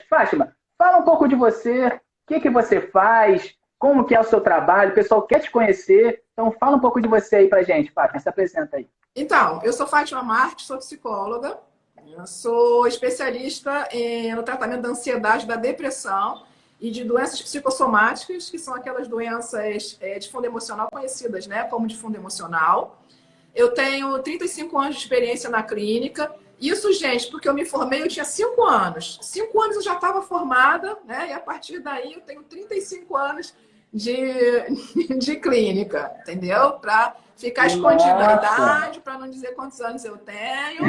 Fátima, fala um pouco de você, o que que você faz, como que é o seu trabalho, o pessoal quer te conhecer, então fala um pouco de você aí pra gente, Fátima, se apresenta aí. Então, eu sou Fátima Marques, sou psicóloga, eu sou especialista no tratamento da ansiedade, da depressão e de doenças psicossomáticas, que são aquelas doenças de fundo emocional conhecidas, né, como de fundo emocional. Eu tenho 35 anos de experiência na clínica. Isso, gente, porque eu me formei, eu tinha 5 anos. 5 anos eu já estava formada, né? E a partir daí eu tenho 35 anos de clínica, entendeu? Para ficar escondida a Nossa! idade, para não dizer quantos anos eu tenho.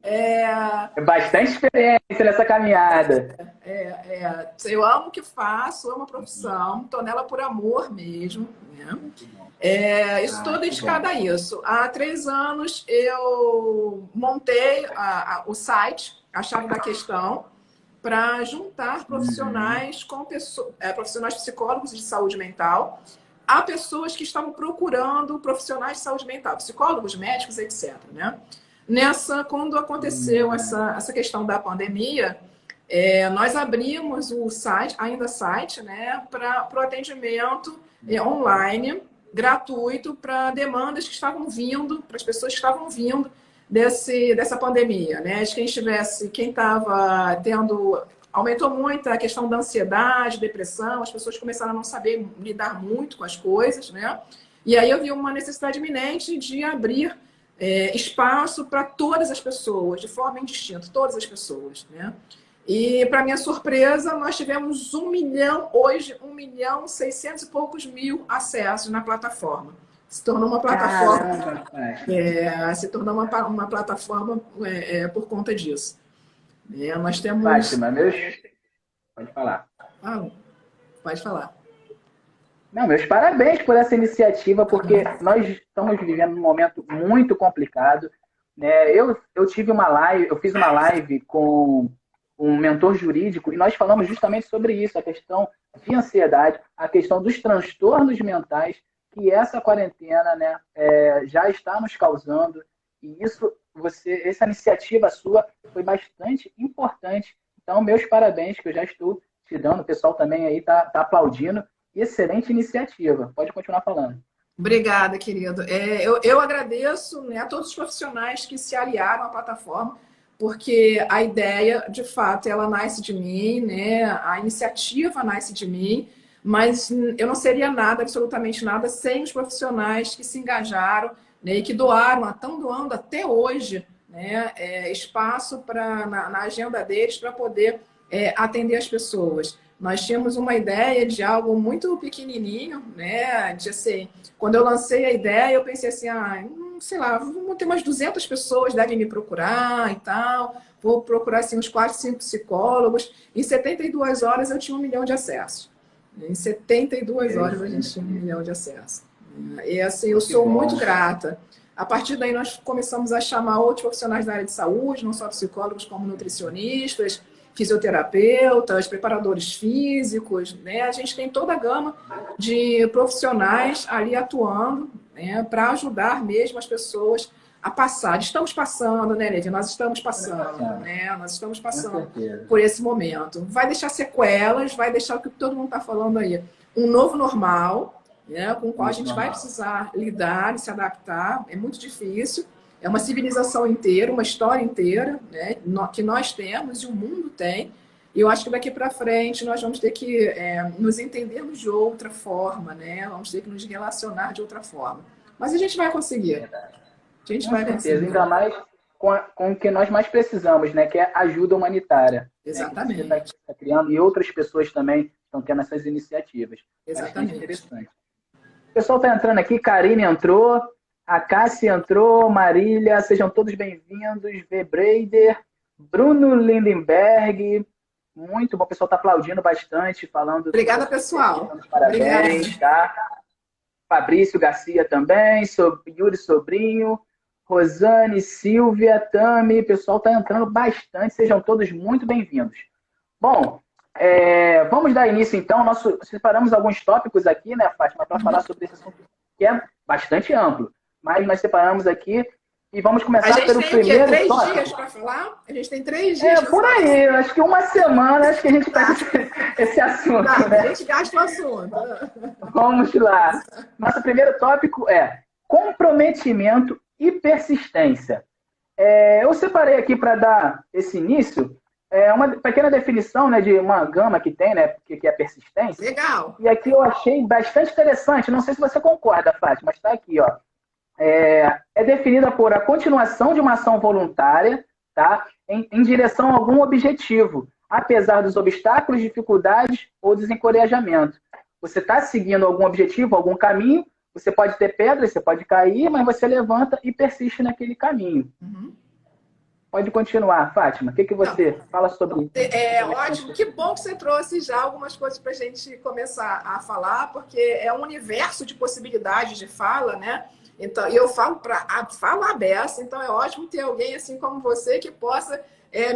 É bastante experiência nessa caminhada. Eu amo o que faço, amo a profissão, estou nela por amor mesmo, né? Estou Ah, que bom. dedicada a isso. Há 3 anos eu montei o site, a Chave da Questão, para juntar Uhum. profissionais com profissionais psicólogos de saúde mental a pessoas que estavam procurando profissionais de saúde mental, psicólogos, médicos, etc. Né? Quando aconteceu essa questão da pandemia, nós abrimos o site, ainda site, né, para o atendimento online, gratuito, para demandas que estavam vindo, para as pessoas que estavam vindo dessa pandemia, né? De quem estava tendo. Aumentou muito a questão da ansiedade, depressão, as pessoas começaram a não saber lidar muito com as coisas, né? E aí eu vi uma necessidade iminente de abrir espaço para todas as pessoas, de forma indistinta, todas as pessoas, né? E, para minha surpresa, nós tivemos 1 milhão, hoje, 1.600.000 e poucos mil acessos na plataforma. Se tornou uma plataforma, Caramba, Fátima. se tornou uma plataforma por conta disso. Nós temos. Fátima, meus... Pode falar. Ah, pode falar. Não, meus parabéns por essa iniciativa, porque nós estamos vivendo um momento muito complicado, né? Eu tive uma live, eu fiz uma live com um mentor jurídico e nós falamos justamente sobre isso, a questão de ansiedade, a questão dos transtornos mentais que essa quarentena, né, já está nos causando. E isso, essa iniciativa sua foi bastante importante. Então, meus parabéns, que eu já estou te dando, o pessoal também aí tá aplaudindo. Excelente iniciativa. Pode continuar falando. Obrigada, querido. Eu agradeço, né, a todos os profissionais que se aliaram à plataforma, porque a ideia, de fato, ela nasce de mim, né? A iniciativa nasce de mim, mas eu não seria nada, absolutamente nada, sem os profissionais que se engajaram, né, e que doaram, estão doando até hoje, né, espaço na agenda deles para poder atender as pessoas. Nós tínhamos uma ideia de algo muito pequenininho, né? De assim, quando eu lancei a ideia, eu pensei assim, sei lá, vou ter umas 200 pessoas devem me procurar e tal. Vou procurar assim, uns 4, 5 psicólogos. Em 72 horas eu tinha 1 milhão de acessos. Em 72 horas a gente tinha 1 milhão de acessos. E assim, eu Que sou muito bom. grata. A partir daí nós começamos a chamar outros profissionais da área de saúde, não só psicólogos como nutricionistas, fisioterapeutas, preparadores físicos, né? A gente tem toda a gama de profissionais ali atuando, né, para ajudar mesmo as pessoas a passar. Estamos passando, né, Levi? Nós estamos passando, né? Nós estamos Com passando certeza. por esse momento. Vai deixar sequelas, vai deixar o que todo mundo está falando aí, um novo normal, né, com o qual a Novo gente vai normal. precisar lidar e se adaptar. É muito difícil. É uma civilização inteira, uma história inteira, né, que nós temos e o mundo tem. E eu acho que daqui para frente nós vamos ter que nos entendermos de outra forma, né? Vamos ter que nos relacionar de outra forma. Mas a gente vai conseguir. A gente Com vai certeza. conseguir. Ainda mais com o que nós mais precisamos, né? Que é ajuda humanitária. Né, que você está Exatamente. criando e outras pessoas também estão tendo essas iniciativas. Bastante Exatamente. interessante. O pessoal está entrando aqui, Karine entrou, a Cássia entrou, Marília, sejam todos bem-vindos, V. Breider, Bruno Lindenberg, muito bom, o pessoal está aplaudindo bastante, falando sobre Obrigada, essa iniciativa, pessoal. dando Obrigada. parabéns, tá? Fabrício Garcia também, Yuri Sobrinho, Rosane, Silvia, Tami, o pessoal está entrando bastante, sejam todos muito bem-vindos. Bom, vamos dar início então. Separamos alguns tópicos aqui, né, Fátima, para falar sobre esse assunto que é bastante amplo. Mas nós separamos aqui E vamos A começar gente pelo tem o quê? primeiro 3 tópico. dias para falar? A gente tem 3 dias para Por falar. aí, acho que uma semana acho que a gente pega esse assunto, Tá, né? a gente gasta o assunto. Vamos lá. Nosso primeiro tópico é comprometimento e persistência. Eu separei aqui para dar esse início uma pequena definição, né, de uma gama que tem, né, que é persistência. Legal. E aqui eu achei bastante interessante. Não sei se você concorda, Fátima, mas está aqui, ó. É definida por a continuação de uma ação voluntária, tá, em direção a algum objetivo, apesar dos obstáculos, dificuldades ou desencorajamento. Você está seguindo algum objetivo, algum caminho, você pode ter pedras, você pode cair, mas você levanta e persiste naquele caminho. Uhum. Pode continuar, Fátima. O que você fala sobre isso? Ótimo, que bom que você trouxe já algumas coisas para a gente começar a falar, porque é um universo de possibilidades de fala, né? Então, eu falo para fala aberta, então é ótimo ter alguém assim como você que possa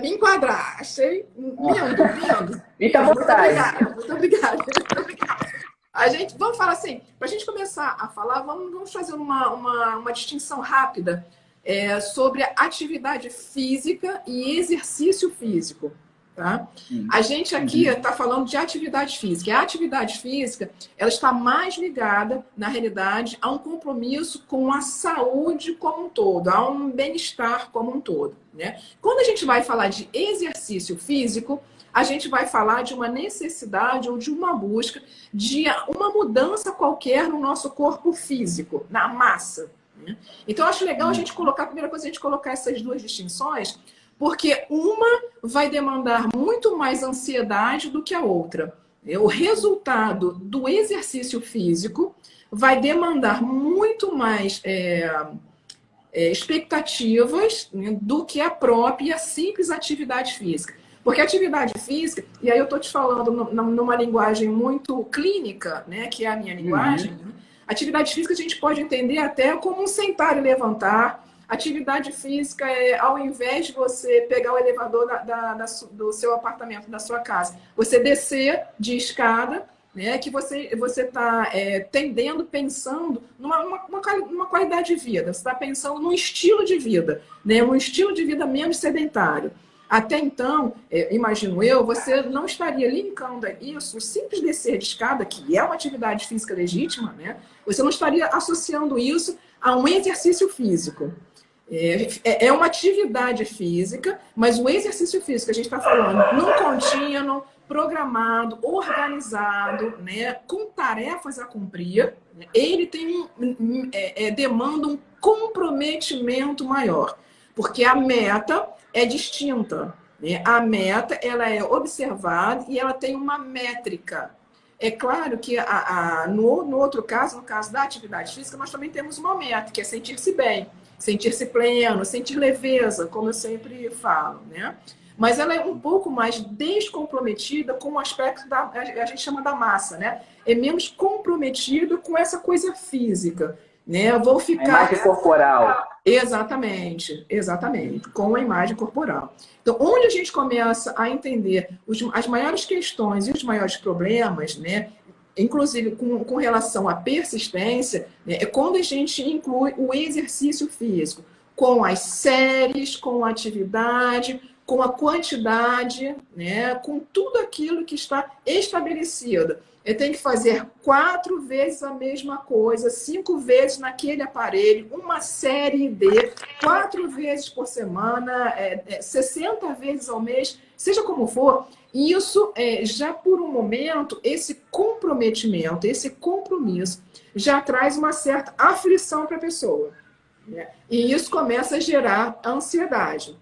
me enquadrar. Achei lindo. Fica à vontade. Muito obrigada. Vamos falar assim, para a gente começar a falar, vamos fazer uma distinção rápida sobre atividade física e exercício físico. Tá? A gente aqui está falando de atividade física. E a atividade física ela está mais ligada, na realidade, a um compromisso com a saúde como um todo, a um bem-estar como um todo. Né? Quando a gente vai falar de exercício físico, a gente vai falar de uma necessidade ou de uma busca de uma mudança qualquer no nosso corpo físico, na massa. Né? Então, eu acho legal a gente colocar, a primeira coisa, a gente colocar essas duas distinções, porque uma vai demandar muito mais ansiedade do que a outra. O resultado do exercício físico vai demandar muito mais expectativas, né, do que a própria simples atividade física. Porque a atividade física, e aí eu estou te falando numa linguagem muito clínica, né, que é a minha linguagem, né? Atividade física a gente pode entender até como um sentar e levantar. Atividade física ao invés de você pegar o elevador do seu apartamento, da sua casa, você descer de escada, né, que você está pensando numa qualidade de vida, você está pensando num estilo de vida, né, um estilo de vida menos sedentário. Até então, imagino eu, você não estaria linkando isso, o simples descer de escada, que é uma atividade física legítima, né, você não estaria associando isso a um exercício físico. É uma atividade física, mas o exercício físico que a gente está falando num contínuo, programado, organizado, né, com tarefas a cumprir, né, ele tem demanda um comprometimento maior, porque a meta é distinta. Né? A meta ela é observada e ela tem uma métrica. É claro que no outro caso, no caso da atividade física, nós também temos uma meta, que é sentir-se bem, sentir-se pleno, sentir leveza, como eu sempre falo, né? Mas ela é um pouco mais descomprometida com o aspecto a gente chama da massa, né? É menos comprometida com essa coisa física, né? Eu vou ficar... A imagem corporal. Exatamente, com a imagem corporal. Então, onde a gente começa a entender as maiores questões e os maiores problemas, né? Inclusive com relação à persistência, né, é quando a gente inclui o exercício físico, com as séries, com a atividade, com a quantidade, né, com tudo aquilo que está estabelecido. Eu tenho que fazer 4 vezes a mesma coisa, 5 vezes naquele aparelho, uma série de 4 vezes por semana, 60 vezes ao mês, seja como for. E isso, já por um momento, esse comprometimento, esse compromisso, já traz uma certa aflição para a pessoa. Né? E isso começa a gerar ansiedade.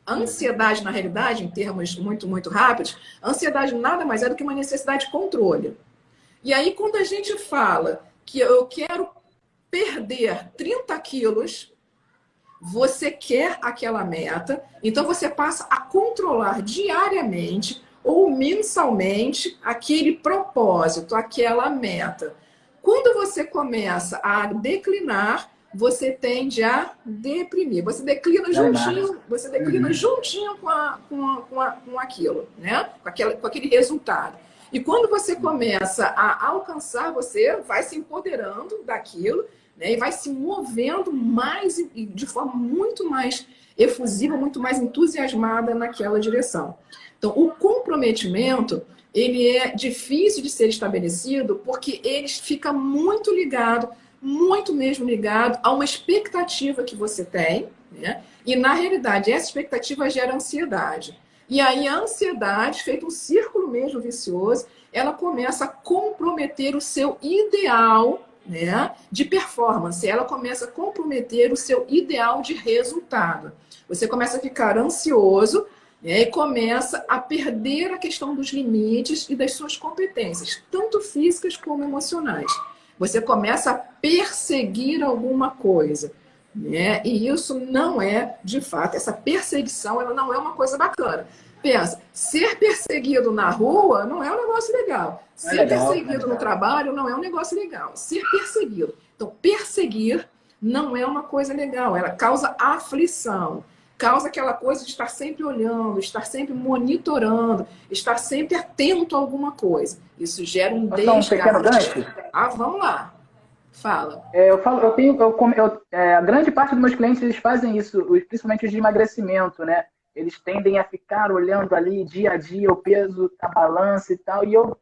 A ansiedade, na realidade, em termos muito, muito rápidos, a ansiedade nada mais é do que uma necessidade de controle. E aí, quando a gente fala que eu quero perder 30 quilos, você quer aquela meta, então você passa a controlar diariamente ou mensalmente aquele propósito, aquela meta. Quando você começa a declinar, você tende a deprimir. Você declina juntinho com aquilo, né? Com aquele resultado. E quando você começa a alcançar, você vai se empoderando daquilo, né? E vai se movendo mais, de forma muito mais efusiva, muito mais entusiasmada naquela direção. Então, o comprometimento, ele é difícil de ser estabelecido porque ele fica muito ligado, muito mesmo ligado a uma expectativa que você tem, né? E, na realidade, essa expectativa gera ansiedade. E aí a ansiedade, feito um círculo mesmo vicioso, ela começa a comprometer o seu ideal, né, de performance. Ela começa a comprometer o seu ideal de resultado. Você começa a ficar ansioso, né, e começa a perder a questão dos limites e das suas competências, tanto físicas como emocionais. Você começa a perseguir alguma coisa, né? E isso não é, de fato, essa perseguição, ela não é uma coisa bacana. Pensa, ser perseguido na rua não é um negócio legal. Ser perseguido no trabalho não é um negócio legal. Ser perseguido. Então, perseguir não é uma coisa legal. Ela causa aflição. Causa aquela coisa de estar sempre olhando, estar sempre monitorando, estar sempre atento a alguma coisa. Isso gera um desgaste. Um pequeno gancho? Vamos lá. Fala. A grande parte dos meus clientes, eles fazem isso, principalmente os de emagrecimento, né? Eles tendem a ficar olhando ali dia a dia o peso, a balança e tal. E eu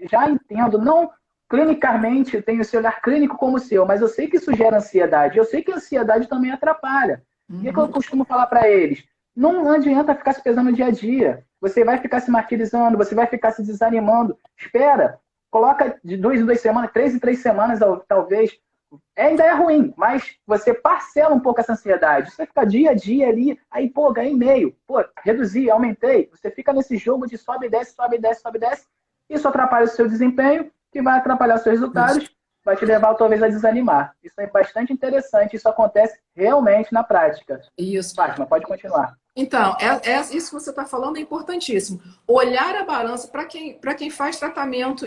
já entendo, não clinicamente, eu tenho esse olhar clínico como o seu, mas eu sei que isso gera ansiedade. Eu sei que a ansiedade também atrapalha. E é que eu costumo falar para eles? Não adianta ficar se pesando no dia a dia. Você vai ficar se martirizando, você vai ficar se desanimando. Espera, coloca de 2 em 2 semanas, 3 em 3 semanas, talvez. Ainda é ruim, mas você parcela um pouco essa ansiedade. Você fica dia a dia ali, aí, pô, ganhei meio. Pô, reduzi, aumentei. Você fica nesse jogo de sobe e desce, sobe e desce, sobe e desce. Isso atrapalha o seu desempenho, que vai atrapalhar os seus resultados, vai te levar talvez a desanimar. Isso é bastante interessante, isso acontece realmente na prática. Isso. Fátima, pode continuar. Então, isso que você está falando é importantíssimo. Olhar a balança para quem faz tratamento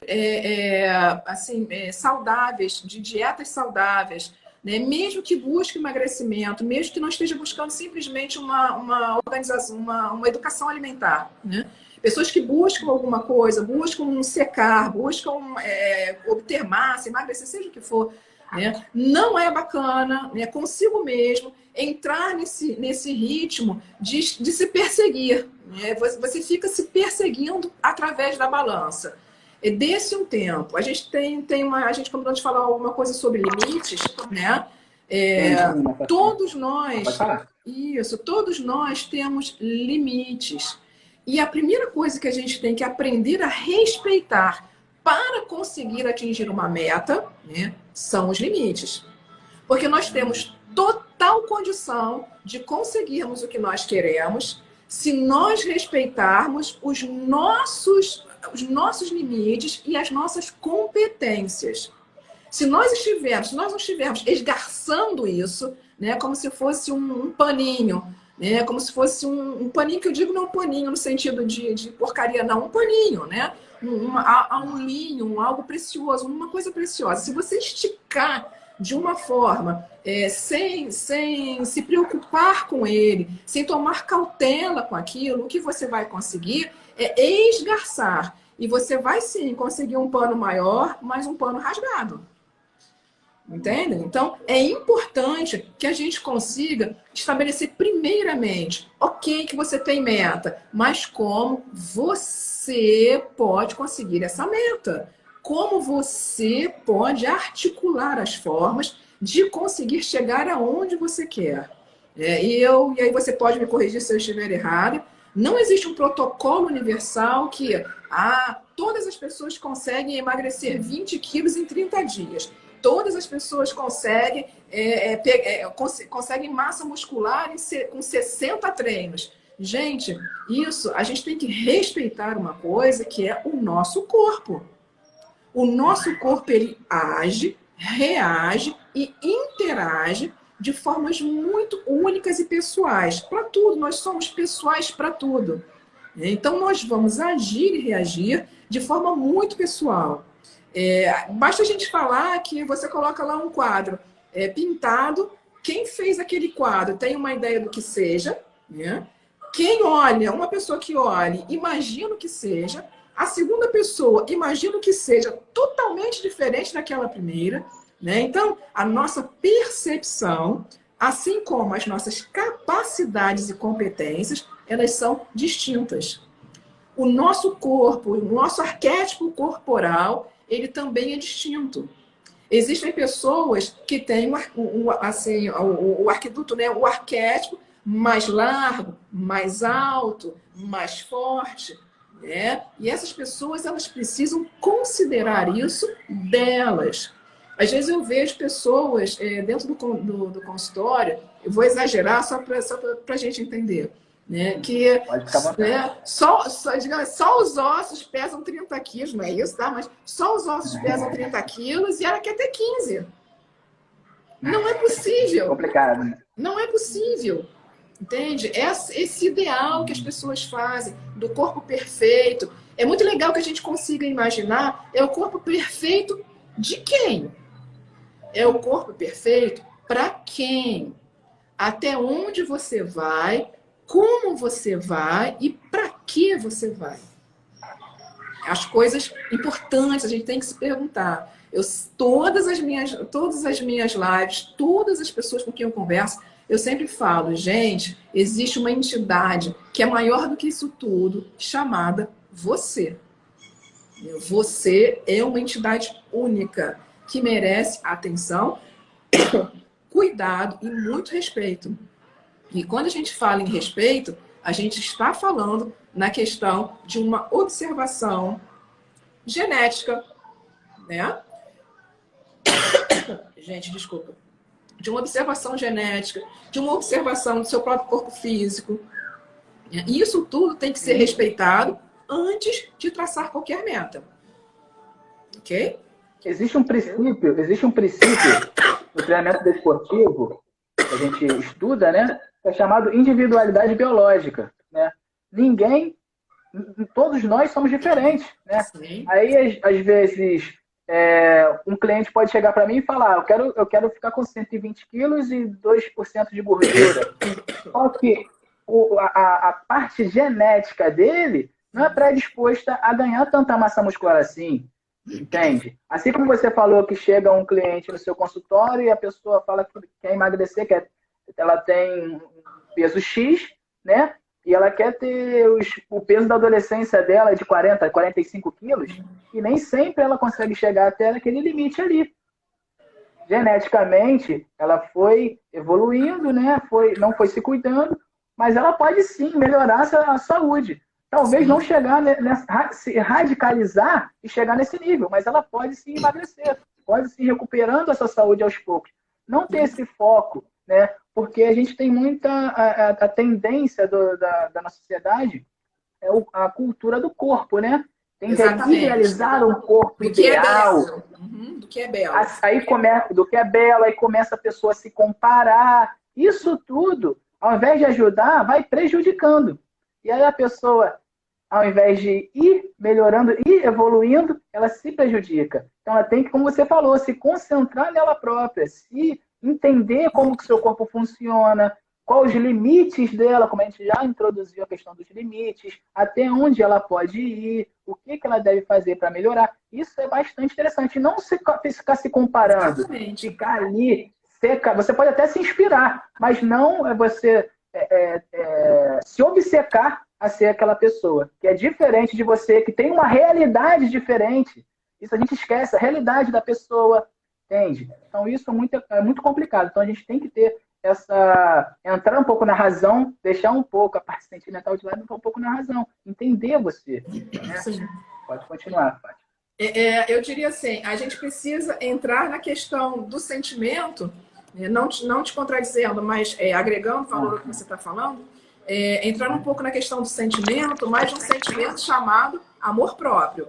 saudáveis, de dietas saudáveis, né? Mesmo que busque emagrecimento, mesmo que não esteja buscando simplesmente uma organização, uma educação alimentar, né? Pessoas que buscam alguma coisa, buscam secar, buscam obter massa, emagrecer, seja o que for, né? Não é bacana, né, consigo mesmo entrar nesse ritmo de se perseguir, né? Você fica se perseguindo através da balança. Desse um tempo. A gente a gente começou a falar alguma coisa sobre limites, né? Todos nós temos limites. E a primeira coisa que a gente tem que aprender a respeitar para conseguir atingir uma meta, né, são os limites. Porque nós temos total condição de conseguirmos o que nós queremos se nós respeitarmos os nossos limites e as nossas competências. Se nós não estivermos esgarçando isso, né, como se fosse um paninho, né, como se fosse um paninho, que eu digo não um paninho no sentido de porcaria, não, um paninho, né? Um linho, algo precioso, uma coisa preciosa. Se você esticar de uma forma sem se preocupar com ele, sem tomar cautela com aquilo, o que você vai conseguir é esgarçar. E você vai sim conseguir um pano maior, mas um pano rasgado. Entendem? Então, é importante que a gente consiga estabelecer primeiramente, ok, que você tem meta, mas como você pode conseguir essa meta? Como você pode articular as formas de conseguir chegar aonde você quer? E aí você pode me corrigir se eu estiver errado. Não existe um protocolo universal que todas as pessoas conseguem emagrecer 20 quilos em 30 dias. Todas as pessoas conseguem massa muscular com 60 treinos. Gente, a gente tem que respeitar uma coisa que é o nosso corpo. O nosso corpo, ele age, reage e interage de formas muito únicas e pessoais. Para tudo, nós somos pessoais para tudo. Então, nós vamos agir e reagir de forma muito pessoal. Basta a gente falar que você coloca lá um quadro pintado, quem fez aquele quadro tem uma ideia do que seja, né? Quem olha, uma pessoa que olhe, imagina o que seja, a segunda pessoa imagina o que seja totalmente diferente daquela primeira, né? Então, a nossa percepção, assim como as nossas capacidades e competências, elas são distintas. O nosso corpo, o nosso arquétipo corporal, ele também é distinto. Existem pessoas que têm assim, o arquiduto, né? O arquétipo mais largo, mais alto, mais forte, né? E essas pessoas, elas precisam considerar isso delas. Às vezes eu vejo pessoas dentro do consultório, eu vou exagerar só para a gente entender, né? Que né, só os ossos pesam 30 quilos, não é isso, tá? Mas só os ossos pesam 30 quilos e ela quer ter 15. Não é possível. Complicado, né? Não é possível. Entende? Esse ideal que as pessoas fazem do corpo perfeito. É muito legal que a gente consiga imaginar, é o corpo perfeito de quem? É o corpo perfeito para quem? Até onde você vai? Como você vai e para que você vai? As coisas importantes a gente tem que se perguntar. Todas as minhas lives, todas as pessoas com quem eu converso, eu sempre falo, gente, existe uma entidade que é maior do que isso tudo, chamada você. Você é uma entidade única que merece atenção, cuidado e muito respeito. E quando a gente fala em respeito, a gente está falando na questão de uma observação genética, né? Gente, desculpa. De uma observação genética, de uma observação do seu próprio corpo físico. E isso tudo tem que ser respeitado antes de traçar qualquer meta. Ok? Existe um princípio no treinamento desportivo que a gente estuda, né? É chamado individualidade biológica, né? Todos nós somos diferentes, né? Sim. Aí, às vezes, um cliente pode chegar para mim e falar, eu quero ficar com 120 quilos e 2% de gordura. Só que a parte genética dele não é predisposta a ganhar tanta massa muscular assim. Entende? Assim como você falou que chega um cliente no seu consultório e a pessoa fala que quer emagrecer, ela tem um peso X, né? E ela quer ter o peso da adolescência dela de 40, 45 quilos, e nem sempre ela consegue chegar até aquele limite ali. Geneticamente, ela foi evoluindo, né? Não foi se cuidando, mas ela pode sim melhorar a saúde. Talvez não chegar se radicalizar e chegar nesse nível, mas ela pode se emagrecer, pode se recuperando essa saúde aos poucos. Não ter esse foco, né? Porque a gente tem muita a tendência da nossa sociedade a cultura do corpo, né? Tem que idealizar um corpo ideal. Do que é belo. Do que é belo, aí começa a pessoa a se comparar. Isso tudo, ao invés de ajudar, vai prejudicando. E aí a pessoa, ao invés de ir melhorando, ir evoluindo, ela se prejudica. Então ela tem que, como você falou, se concentrar nela própria, se entender como que o seu corpo funciona, quais os limites dela, como a gente já introduziu a questão dos limites, até onde ela pode ir, o que ela deve fazer para melhorar. Isso é bastante interessante. Não ficar se comparando, ficar ali, seca. Você pode até se inspirar, mas não é você se obcecar a ser aquela pessoa, que é diferente de você, que tem uma realidade diferente. Isso a gente esquece, a realidade da pessoa, entende? Então isso é muito complicado. Então a gente tem que ter entrar um pouco na razão, deixar um pouco a parte sentimental de lado, entrar um pouco na razão, entender você. Né? Pode continuar, Fátima. Eu diria assim, a gente precisa entrar na questão do sentimento, não te contradizendo, mas agregando o valor que você está falando, entrar um pouco na questão do sentimento, mas de um sentimento chamado amor próprio.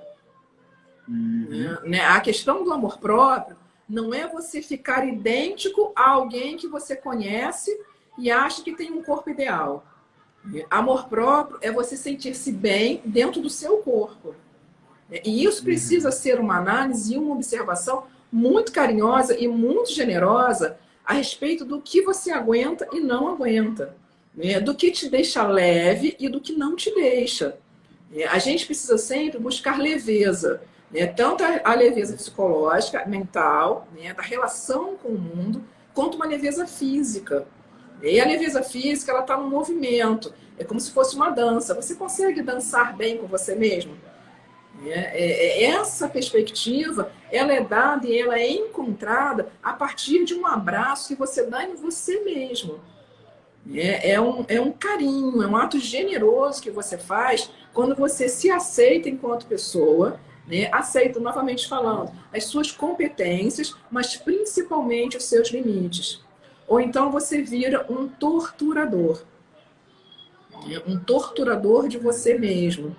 A questão do amor próprio não é você ficar idêntico a alguém que você conhece e acha que tem um corpo ideal. Amor próprio é você sentir-se bem dentro do seu corpo. E isso precisa ser uma análise e uma observação muito carinhosa e muito generosa a respeito do que você aguenta e não aguenta. Do que te deixa leve e do que não te deixa. A gente precisa sempre buscar leveza. né? Tanto a leveza psicológica, mental, né? Da relação com o mundo, quanto uma leveza física. E a leveza física, ela está no movimento. É como se fosse uma dança. Você consegue dançar bem com você mesmo? Essa perspectiva, ela é dada e ela é encontrada a partir de um abraço que você dá em você mesmo. É um carinho, é um ato generoso que você faz quando você se aceita enquanto pessoa, né? Aceita, novamente falando, as suas competências, mas principalmente os seus limites. Ou então você vira um torturador. Um torturador de você mesmo.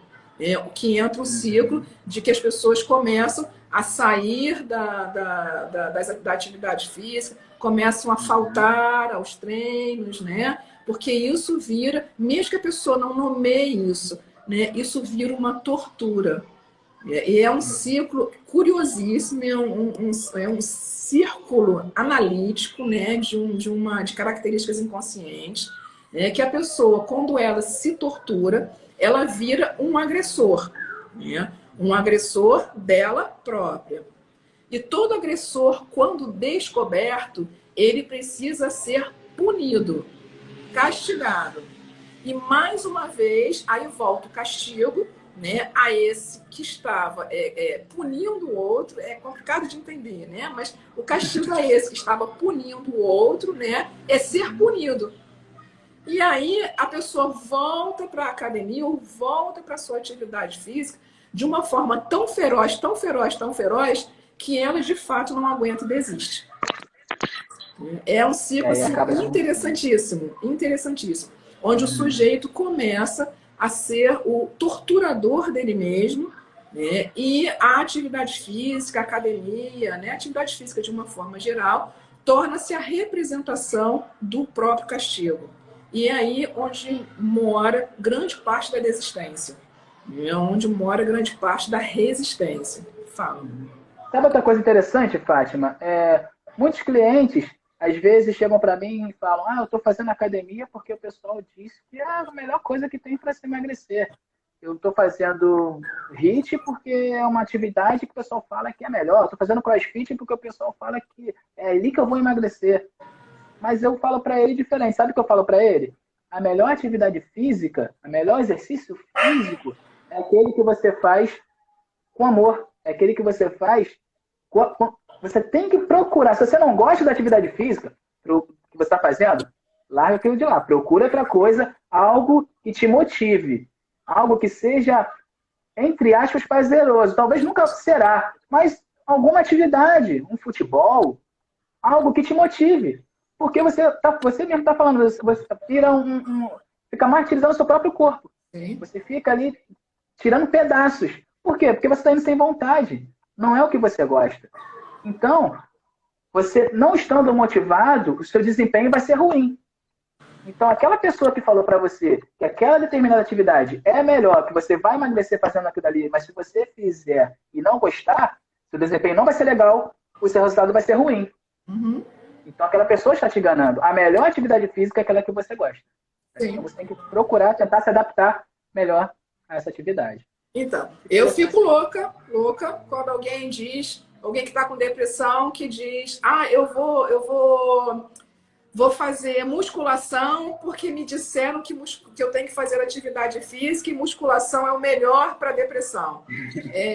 O que entra o ciclo de que as pessoas começam a sair da atividade física, começam a faltar aos treinos, né? Porque isso vira, mesmo que a pessoa não nomeie isso, né? Isso vira uma tortura. E é um ciclo curiosíssimo, é um círculo analítico, né? De características inconscientes, né? Que a pessoa, quando ela se tortura, ela vira um agressor, né? Um agressor dela própria. E todo agressor, quando descoberto, ele precisa ser punido, castigado. E mais uma vez, aí volta o castigo, né, a esse que estava punindo o outro. É complicado de entender, né? Mas o castigo a esse que estava punindo o outro, né, é ser punido. E aí a pessoa volta para a academia ou volta para a sua atividade física de uma forma tão feroz, tão feroz, tão feroz, que ela de fato não aguenta e desiste. É um ciclo assim, interessantíssimo, interessantíssimo, onde o sujeito começa a ser o torturador dele mesmo, né? E a atividade física, a academia, né? A atividade física de uma forma geral, torna-se a representação do próprio castigo. E é aí onde mora grande parte da desistência. É onde mora grande parte da resistência. Fala. Sabe outra coisa interessante, Fátima? Muitos clientes, às vezes, chegam para mim e falam: eu estou fazendo academia porque o pessoal disse que é a melhor coisa que tem para se emagrecer. Eu estou fazendo HIIT porque é uma atividade que o pessoal fala que é melhor. Estou fazendo CrossFit porque o pessoal fala que é ali que eu vou emagrecer. Mas eu falo para ele diferente. Sabe o que eu falo para ele? A melhor atividade física, o melhor exercício físico é aquele que você faz com amor. É aquele que você faz você tem que procurar. Se você não gosta da atividade física que você está fazendo, larga aquilo de lá. Procura outra coisa, algo que te motive. Algo que seja, entre aspas, prazeroso. Talvez nunca será, mas alguma atividade, um futebol, algo que te motive. Porque você mesmo está falando, você fica martirizando o seu próprio corpo. Sim. Você fica ali tirando pedaços. Por quê? Porque você está indo sem vontade. Não é o que você gosta. Então, você não estando motivado, o seu desempenho vai ser ruim. Então, aquela pessoa que falou para você que aquela determinada atividade é melhor, que você vai emagrecer fazendo aquilo ali, mas se você fizer e não gostar, seu desempenho não vai ser legal, o seu resultado vai ser ruim. Uhum. Então, aquela pessoa está te enganando. A melhor atividade física é aquela que você gosta. Sim. Então, você tem que procurar, tentar se adaptar melhor a essa atividade. Então, eu fico louca quando alguém diz, alguém que está com depressão, que diz: eu vou fazer musculação porque me disseram que eu tenho que fazer atividade física e musculação é o melhor para depressão.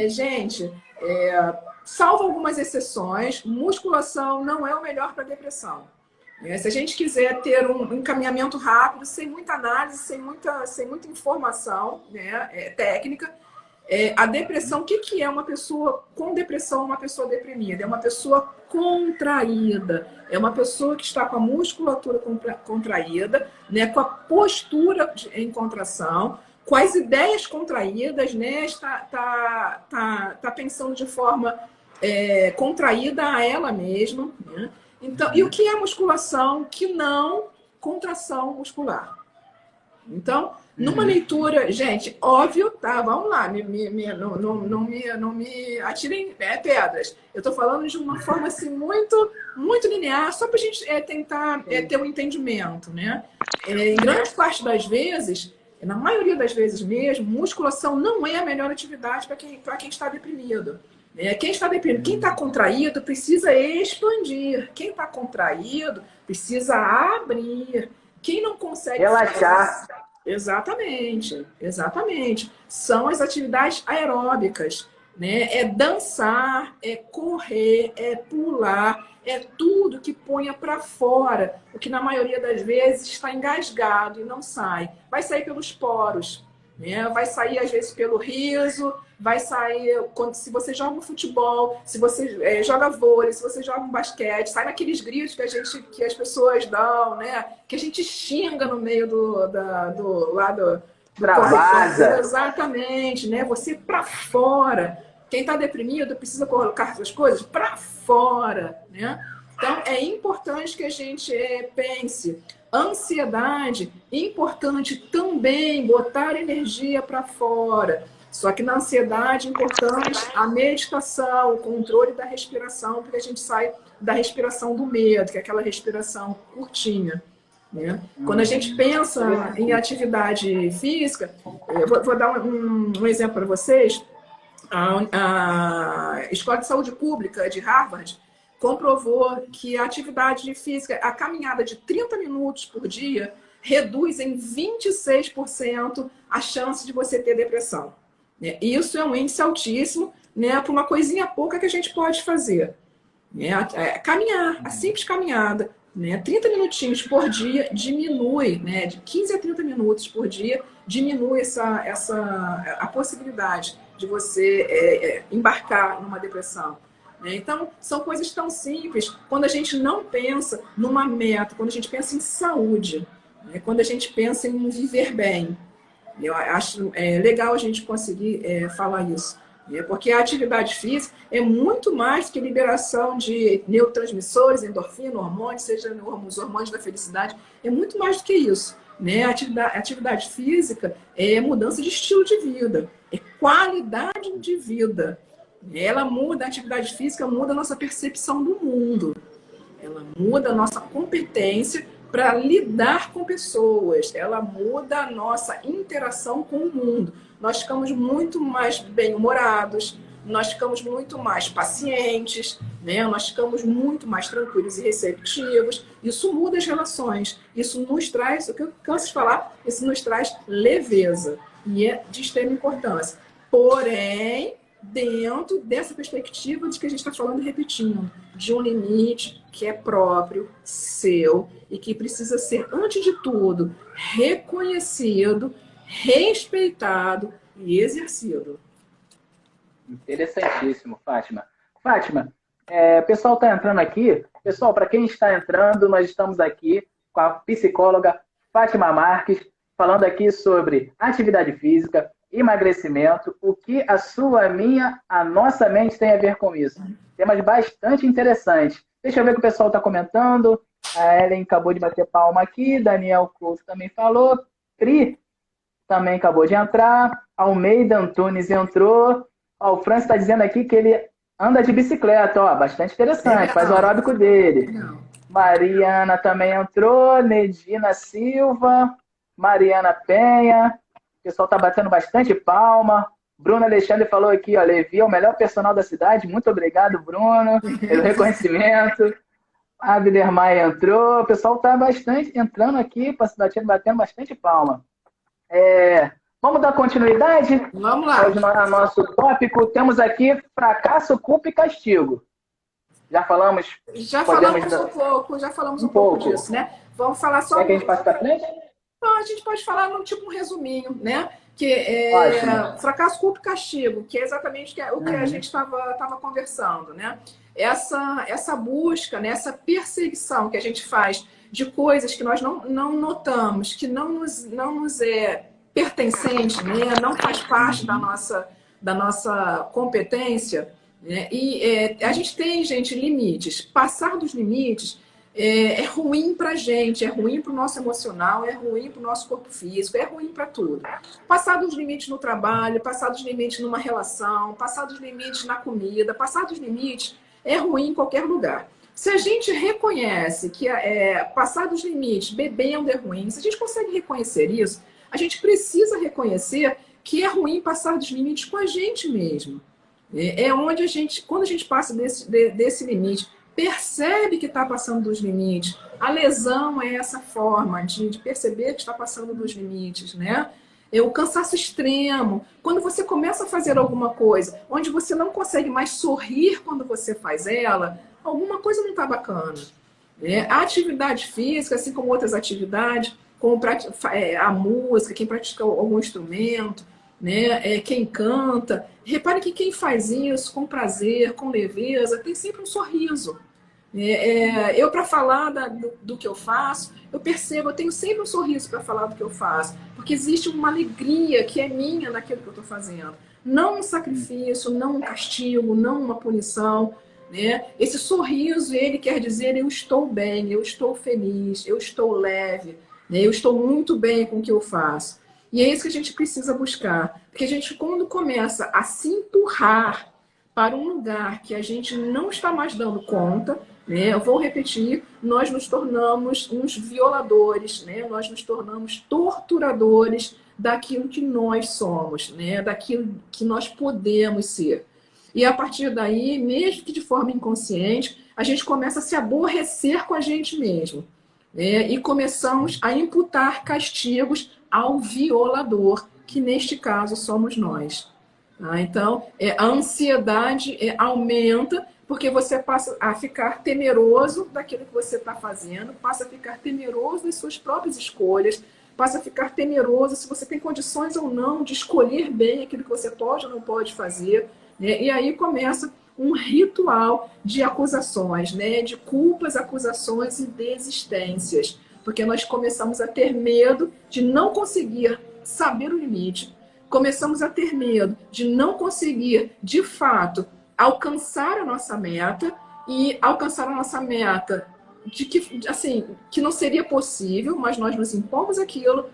Gente, salvo algumas exceções, musculação não é o melhor para depressão. Se a gente quiser ter um encaminhamento rápido, sem muita análise, sem muita informação, né, técnica, a depressão, o que é uma pessoa com depressão, uma pessoa deprimida? É uma pessoa contraída, é uma pessoa que está com a musculatura contraída, né, com a postura em contração, com as ideias contraídas, né, está pensando de forma contraída a ela mesma, né? Então, e o que é musculação? Que não contração muscular. Então, numa leitura, gente, óbvio, tá? Vamos lá, não me atirem pedras. Eu estou falando de uma forma assim muito, muito linear, só para a gente tentar ter um entendimento, né? Em grande parte das vezes, na maioria das vezes mesmo, musculação não é a melhor atividade para quem está deprimido. Quem está deprimido, quem está contraído precisa expandir. Quem está contraído precisa abrir. Quem não consegue relaxar. Exatamente, exatamente. São as atividades aeróbicas, né? É dançar, é correr, é pular, é tudo que ponha para fora, o que na maioria das vezes está engasgado e não sai. Vai sair pelos poros, né? Vai sair às vezes pelo riso, vai sair se você joga um futebol, se você joga vôlei, se você joga um basquete, sai naqueles gritos que as pessoas dão, né? Que a gente xinga no meio do lado do Travasa. Exatamente, né? Você para fora. Quem está deprimido precisa colocar essas coisas para fora, né? Então é importante que a gente pense. Ansiedade, importante também botar energia para fora. Só que na ansiedade é importante a meditação, o controle da respiração, porque a gente sai da respiração do medo, que é aquela respiração curtinha. Né? Quando a gente pensa em atividade física, eu vou dar um exemplo para vocês. A Escola de Saúde Pública de Harvard comprovou que a atividade física, a caminhada de 30 minutos por dia, reduz em 26% a chance de você ter depressão. Isso é um índice altíssimo, né, para uma coisinha pouca que a gente pode fazer. Caminhar, a simples caminhada, né, 30 minutinhos por dia diminui, né, de 15 a 30 minutos por dia, diminui a possibilidade de você embarcar numa depressão. Então, são coisas tão simples quando a gente não pensa numa meta, quando a gente pensa em saúde, né, quando a gente pensa em viver bem. Eu acho legal a gente conseguir falar isso. Porque a atividade física é muito mais do que liberação de neurotransmissores, endorfina, hormônios, seja os hormônios da felicidade, é muito mais do que isso. Né? A atividade física é mudança de estilo de vida, é qualidade de vida. Ela muda, a atividade física muda a nossa percepção do mundo, ela muda a nossa competência para lidar com pessoas, ela muda a nossa interação com o mundo. Nós ficamos muito mais bem-humorados, nós ficamos muito mais pacientes, né? Nós ficamos muito mais tranquilos e receptivos. Isso muda as relações, isso nos traz, o que eu canso de falar, isso nos traz leveza e é de extrema importância. Porém, dentro dessa perspectiva de que a gente está falando e repetindo, de um limite que é próprio, seu, e que precisa ser, antes de tudo, reconhecido, respeitado e exercido. Interessantíssimo, Fátima. Fátima, o pessoal está entrando aqui. Pessoal, para quem está entrando, nós estamos aqui com a psicóloga Fátima Marques, falando aqui sobre atividade física, emagrecimento, o que a nossa mente tem a ver com isso. Temas bastante interessantes. Deixa eu ver o que o pessoal está comentando. A Ellen acabou de bater palma aqui, Daniel Couto também falou, Pri também acabou de entrar, Almeida Antunes entrou, o Francis está dizendo aqui que ele anda de bicicleta, bastante interessante, faz o aeróbico dele. Mariana também entrou, Nedina Silva, Mariana Penha, o pessoal está batendo bastante palma. Bruno Alexandre falou aqui, Levi é o melhor personal da cidade. Muito obrigado, Bruno, pelo reconhecimento. A Vidermai entrou. O pessoal está bastante entrando aqui, batendo bastante palma. Vamos dar continuidade? Vamos lá. Hoje, no nosso tópico, temos aqui fracasso, culpa e castigo. Já falamos? Já falamos um pouco disso, né? Vamos falar só... Quer que a gente passe para frente? Não, a gente pode falar um resuminho, né? Que fracasso, culpa e castigo, que é exatamente o que a gente estava conversando, né? Essa busca, né? Essa perseguição que a gente faz de coisas que nós não notamos, que não nos é pertencente, né? Não faz parte da nossa competência, né? E a gente tem, gente, limites. Passar dos limites é ruim para a gente, é ruim para o nosso emocional, é ruim para o nosso corpo físico, é ruim para tudo. Passar dos limites no trabalho, passar dos limites numa relação, passar dos limites na comida, passar dos limites é ruim em qualquer lugar. Se a gente reconhece que passar dos limites, bebendo é ruim, se a gente consegue reconhecer isso, a gente precisa reconhecer que é ruim passar dos limites com a gente mesmo. É onde a gente, quando a gente passa desse limite, percebe que está passando dos limites. A lesão é essa forma de perceber que está passando dos limites, né? É o cansaço extremo. Quando você começa a fazer alguma coisa onde você não consegue mais sorrir quando você faz ela, alguma coisa não está bacana. A atividade física, assim como outras atividades, como a música, quem pratica algum instrumento, né? Quem canta. Repare que quem faz isso com prazer, com leveza, tem sempre um sorriso. Eu, para falar do que eu faço, eu percebo, eu tenho sempre um sorriso para falar do que eu faço, porque existe uma alegria que é minha naquilo que eu estou fazendo. Não um sacrifício, não um castigo, não uma punição. Né? Esse sorriso, ele quer dizer eu estou bem, eu estou feliz, eu estou leve, né? Eu estou muito bem com o que eu faço. E é isso que a gente precisa buscar. Porque a gente, quando começa a se empurrar para um lugar que a gente não está mais dando conta, né? Eu vou repetir, nós nos tornamos uns violadores, né? Nós nos tornamos torturadores daquilo que nós somos, né? Daquilo que nós podemos ser. E a partir daí, mesmo que de forma inconsciente, a gente começa a se aborrecer com a gente mesmo, né? E começamos a imputar castigos ao violador, que neste caso somos nós. Então, a ansiedade aumenta porque você passa a ficar temeroso daquilo que você está fazendo, passa a ficar temeroso das suas próprias escolhas, passa a ficar temeroso se você tem condições ou não de escolher bem aquilo que você pode ou não pode fazer. Né? E aí começa um ritual de acusações, né? De culpas, acusações e desistências. Porque nós começamos a ter medo de não conseguir saber o limite, começamos a ter medo de não conseguir, de fato, alcançar a nossa meta, e alcançar a nossa meta de que, assim, que não seria possível, mas nós nos impomos aquilo,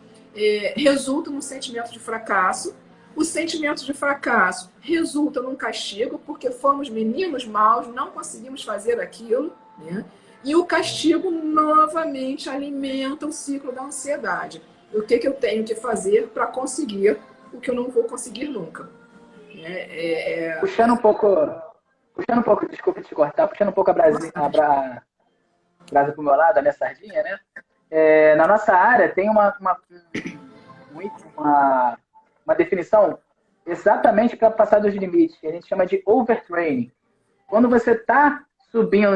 resulta num sentimento de fracasso. O sentimento de fracasso resulta num castigo, porque fomos meninos maus, não conseguimos fazer aquilo, né? E o castigo novamente alimenta o ciclo da ansiedade. O que eu tenho que fazer para conseguir o que eu não vou conseguir nunca? Puxando um pouco, desculpa te cortar, puxando um pouco a brasa pro meu lado, a minha sardinha, né? Na nossa área tem uma definição exatamente para passar dos limites, que a gente chama de overtraining. Quando você está subindo,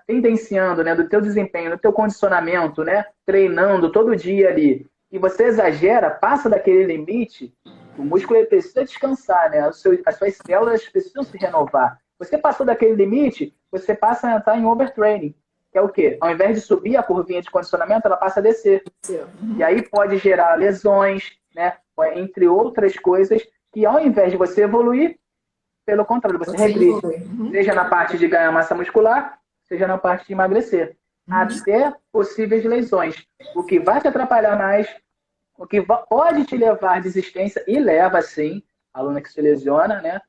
tendenciando, né, do teu desempenho, do teu condicionamento, né, treinando todo dia ali, e você exagera, passa daquele limite, o músculo ele precisa descansar, né? As suas células precisam se renovar. Você passou daquele limite, você passa a entrar em overtraining, que é o quê? Ao invés de subir a curvinha de condicionamento, ela passa a descer. E aí pode gerar lesões, né? Entre outras coisas, que ao invés de você evoluir, pelo contrário, você regride. Seja na parte de ganhar massa muscular, seja na parte de emagrecer. Até possíveis lesões. O que vai te atrapalhar mais, o que pode te levar à desistência, e leva sim, a aluna que se lesiona, né?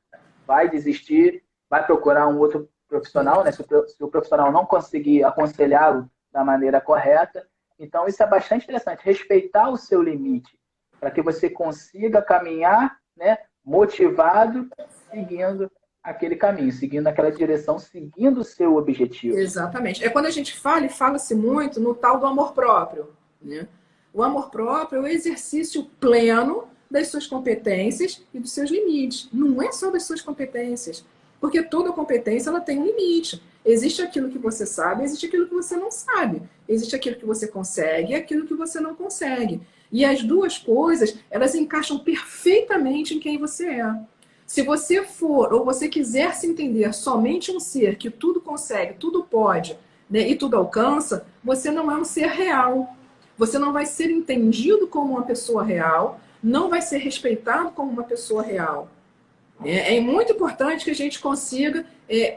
Vai desistir, vai procurar um outro profissional, né? Se o profissional não conseguir aconselhá-lo da maneira correta. Então, isso é bastante interessante. Respeitar o seu limite, para que você consiga caminhar, né, motivado, seguindo aquele caminho, seguindo aquela direção, seguindo o seu objetivo. Exatamente. É quando a gente fala, e fala-se muito no tal do amor próprio, né? O amor próprio é o exercício pleno das suas competências e dos seus limites. Não é só das suas competências, porque toda competência ela tem um limite. Existe aquilo que você sabe, existe aquilo que você não sabe. Existe aquilo que você consegue e aquilo que você não consegue. E as duas coisas, elas encaixam perfeitamente em quem você é. Se você for, ou você quiser se entender somente um ser que tudo consegue, tudo pode, né, e tudo alcança, você não é um ser real. Você não vai ser entendido como uma pessoa real, não vai ser respeitado como uma pessoa real. É muito importante que a gente consiga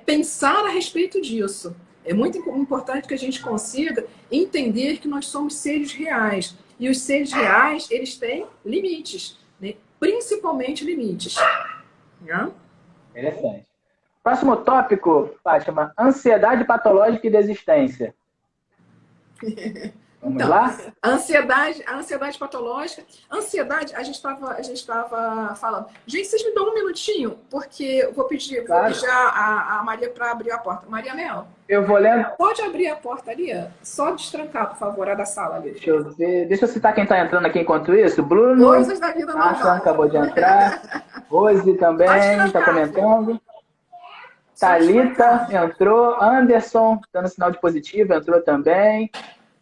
pensar a respeito disso. É muito importante que a gente consiga entender que nós somos seres reais. E os seres reais, eles têm limites, né? Principalmente limites. Interessante. Próximo tópico, Fátima, ansiedade patológica e desistência. Vamos Então, lá? a ansiedade patológica, ansiedade, a gente estava falando. Gente, vocês me dão um minutinho, porque eu vou pedir Claro. a Maria para abrir a porta. Maria Mel, Eu vou lendo. pode abrir a porta ali? Só destrancar, por favor, a da sala ali. Deixa eu ver. Deixa eu citar quem está entrando aqui enquanto isso. Bruno. Coisas da vida normal. Aslan acabou de entrar. Rose também está comentando. Thalita entrou. Anderson, dando sinal de positivo, entrou também.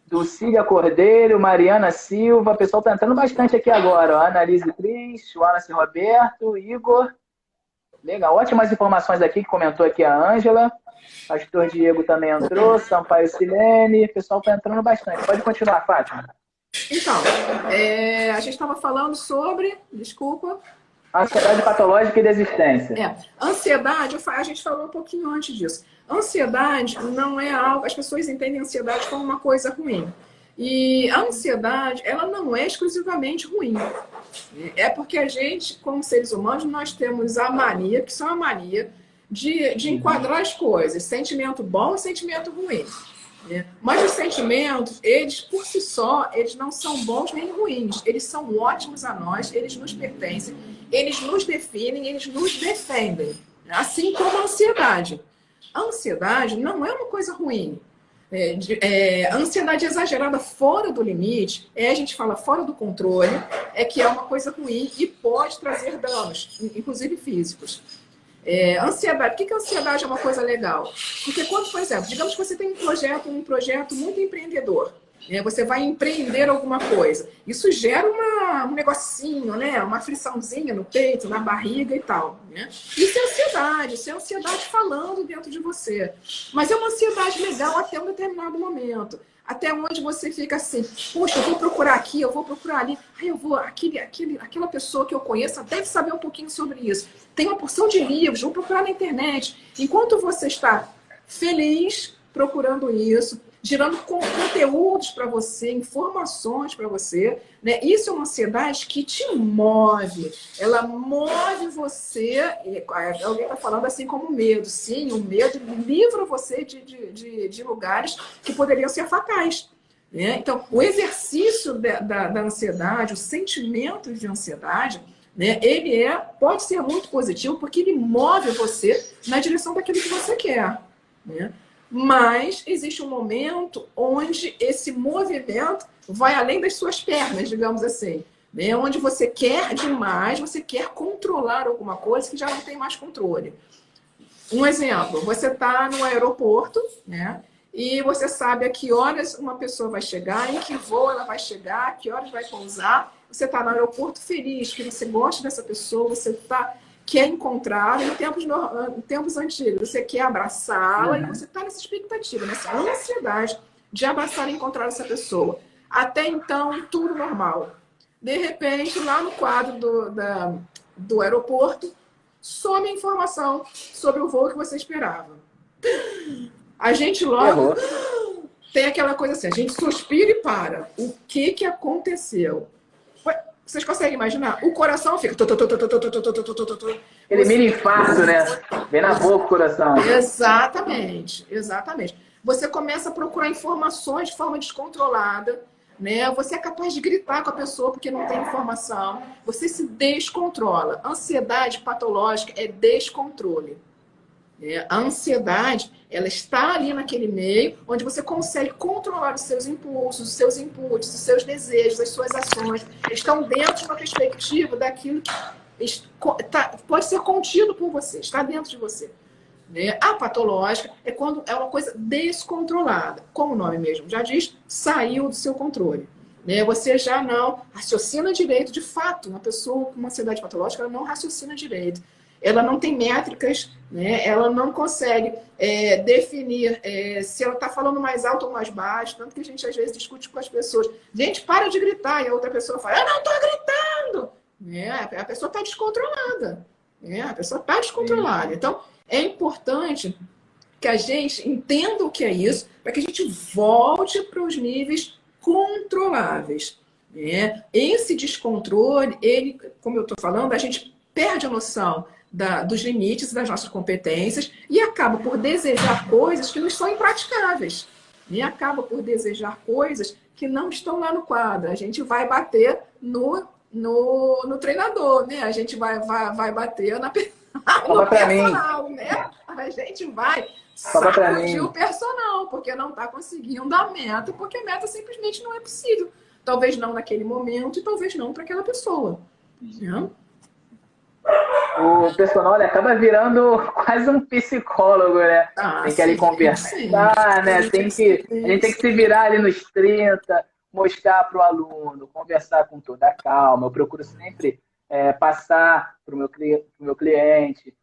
Dulcília Cordeiro, Mariana Silva. O pessoal está entrando bastante aqui agora. Ó. Annalise Cris, Wallace Roberto, Igor. Legal, ótimas informações aqui que comentou aqui a Ângela. Pastor Diego também entrou. Sampaio Silene. O pessoal está entrando bastante. Pode continuar, Fátima. Então, a gente estava falando sobre... Desculpa. Ansiedade patológica e desistência. Ansiedade, a gente falou um pouquinho antes disso. Ansiedade não é algo... As pessoas entendem a ansiedade como uma coisa ruim. E a ansiedade, ela não é exclusivamente ruim. É porque a gente, como seres humanos, nós temos a mania, que são a mania de enquadrar as coisas. Sentimento bom e sentimento ruim. Mas os sentimentos, eles por si só, eles não são bons nem ruins. Eles são ótimos a nós, eles nos pertencem, eles nos definem, eles nos defendem. Assim como a ansiedade. A ansiedade não é uma coisa ruim. A ansiedade exagerada fora do limite, a gente fala fora do controle, que é uma coisa ruim e pode trazer danos, inclusive físicos. Ansiedade. Por que a ansiedade é uma coisa legal? Porque quando, por exemplo, digamos que você tem um projeto muito empreendedor, você vai empreender alguma coisa, isso gera um negocinho, né? Uma afliçãozinha no peito, na barriga e tal. Né? Isso é ansiedade falando dentro de você. Mas é uma ansiedade legal até um determinado momento. Até onde você fica assim, poxa, eu vou procurar aqui, eu vou procurar ali. Aquela pessoa que eu conheço deve saber um pouquinho sobre isso. Tem uma porção de livros, vou procurar na internet. Enquanto você está feliz procurando isso, gerando conteúdos para você, informações para você, né? Isso é uma ansiedade que te move. Ela move você. Alguém está falando assim como medo. Sim, o medo livra você de lugares que poderiam ser fatais. Né? Então, o exercício da ansiedade, o sentimento de ansiedade, né? Ele pode ser muito positivo porque ele move você na direção daquilo que você quer. Né? Mas existe um momento onde esse movimento vai além das suas pernas, digamos assim. Né? Onde você quer demais, você quer controlar alguma coisa que já não tem mais controle. Um exemplo, você está no aeroporto, né? E você sabe a que horas uma pessoa vai chegar, em que voo ela vai chegar, a que horas vai pousar. Você está no aeroporto feliz, que você gosta dessa pessoa, você quer encontrá-la em tempos antigos. Você quer abraçá-la e você está nessa expectativa, nessa ansiedade de abraçar e encontrar essa pessoa. Até então, tudo normal. De repente, lá no quadro do aeroporto, some a informação sobre o voo que você esperava. A gente logo tem aquela coisa assim, a gente suspira e para. O que aconteceu? Vocês conseguem imaginar? O coração fica... Aquele mini infarto, né? Vem na boca o coração. Exatamente, exatamente. Você começa a procurar informações de forma descontrolada, né? Você é capaz de gritar com a pessoa porque não tem informação. Você se descontrola. Ansiedade patológica é descontrole. A ansiedade, ela está ali naquele meio onde você consegue controlar os seus impulsos, os seus inputs, os seus desejos, as suas ações. Estão dentro de uma perspectiva daquilo que pode ser contido por você, está dentro de você. A patológica é quando é uma coisa descontrolada. Como o nome mesmo já diz, saiu do seu controle. Você já não raciocina direito, de fato. Uma pessoa com uma ansiedade patológica, ela não raciocina direito. Ela não tem métricas, né? Ela não consegue definir se ela está falando mais alto ou mais baixo. Tanto que a gente, às vezes, discute com as pessoas. Gente, para de gritar. E a outra pessoa fala, eu não estou gritando. A pessoa está descontrolada. A pessoa está descontrolada. Então, é importante que a gente entenda o que é isso, para que a gente volte para os níveis controláveis. Esse descontrole, ele, como eu estou falando, a gente perde a noção dos limites das nossas competências e acaba por desejar coisas que não são impraticáveis. e acaba por desejar coisas que não estão lá no quadro. A gente vai bater no treinador, né? A gente vai bater no personal, né? A gente vai sacudir o personal, porque não está conseguindo a meta, porque a meta simplesmente não é possível. Talvez não naquele momento e talvez não para aquela pessoa. Né? O personal acaba virando quase um psicólogo, né? Tem que ali conversar, né? A gente tem que se virar ali nos 30, mostrar para o aluno, conversar com toda a calma. Eu procuro sempre passar para o meu cliente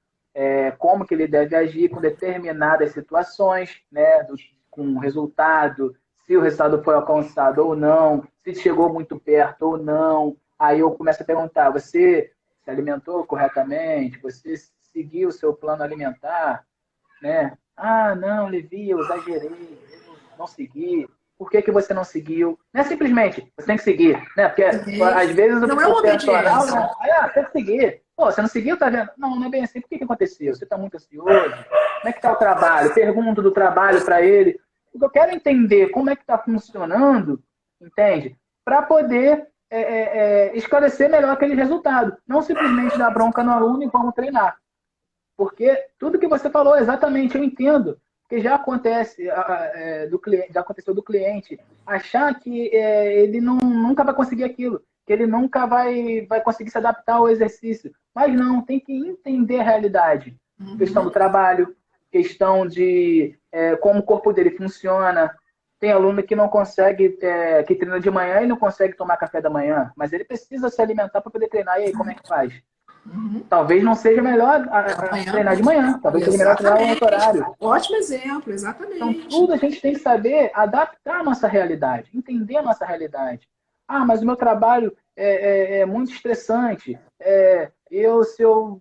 como que ele deve agir com determinadas situações, né? Com resultado, se o resultado foi alcançado ou não, se chegou muito perto ou não. Aí eu começo a perguntar, você se alimentou corretamente? Você seguiu o seu plano alimentar? Né? Ah, não, Levi, eu exagerei, eu não segui. Por que você não seguiu? Não é simplesmente, você tem que seguir, né? Porque às vezes não é uma personal, né? Tem que seguir. Pô, você não seguiu, tá vendo? Não, não é bem assim. Por que aconteceu? Você está muito ansioso? Como é que está o trabalho? Pergunto do trabalho para ele. Eu quero entender como é que está funcionando, entende? Para poder esclarecer melhor aquele resultado. Não simplesmente dar bronca no aluno e vamos treinar. Porque tudo que você falou, exatamente, eu entendo. Porque já acontece já aconteceu do cliente achar que ele nunca vai conseguir aquilo, que ele nunca vai conseguir se adaptar ao exercício. Mas não, tem que entender a realidade. Questão do trabalho, questão de como o corpo dele funciona. Tem aluno que não consegue, que treina de manhã e não consegue tomar café da manhã, mas ele precisa se alimentar para poder treinar. E aí, como é que faz? Talvez não seja melhor treinar de manhã, talvez seja melhor treinar em outro horário. Ótimo exemplo, exatamente. Então, tudo a gente tem que saber adaptar a nossa realidade, entender a nossa realidade. Ah, mas o meu trabalho é muito estressante. Se eu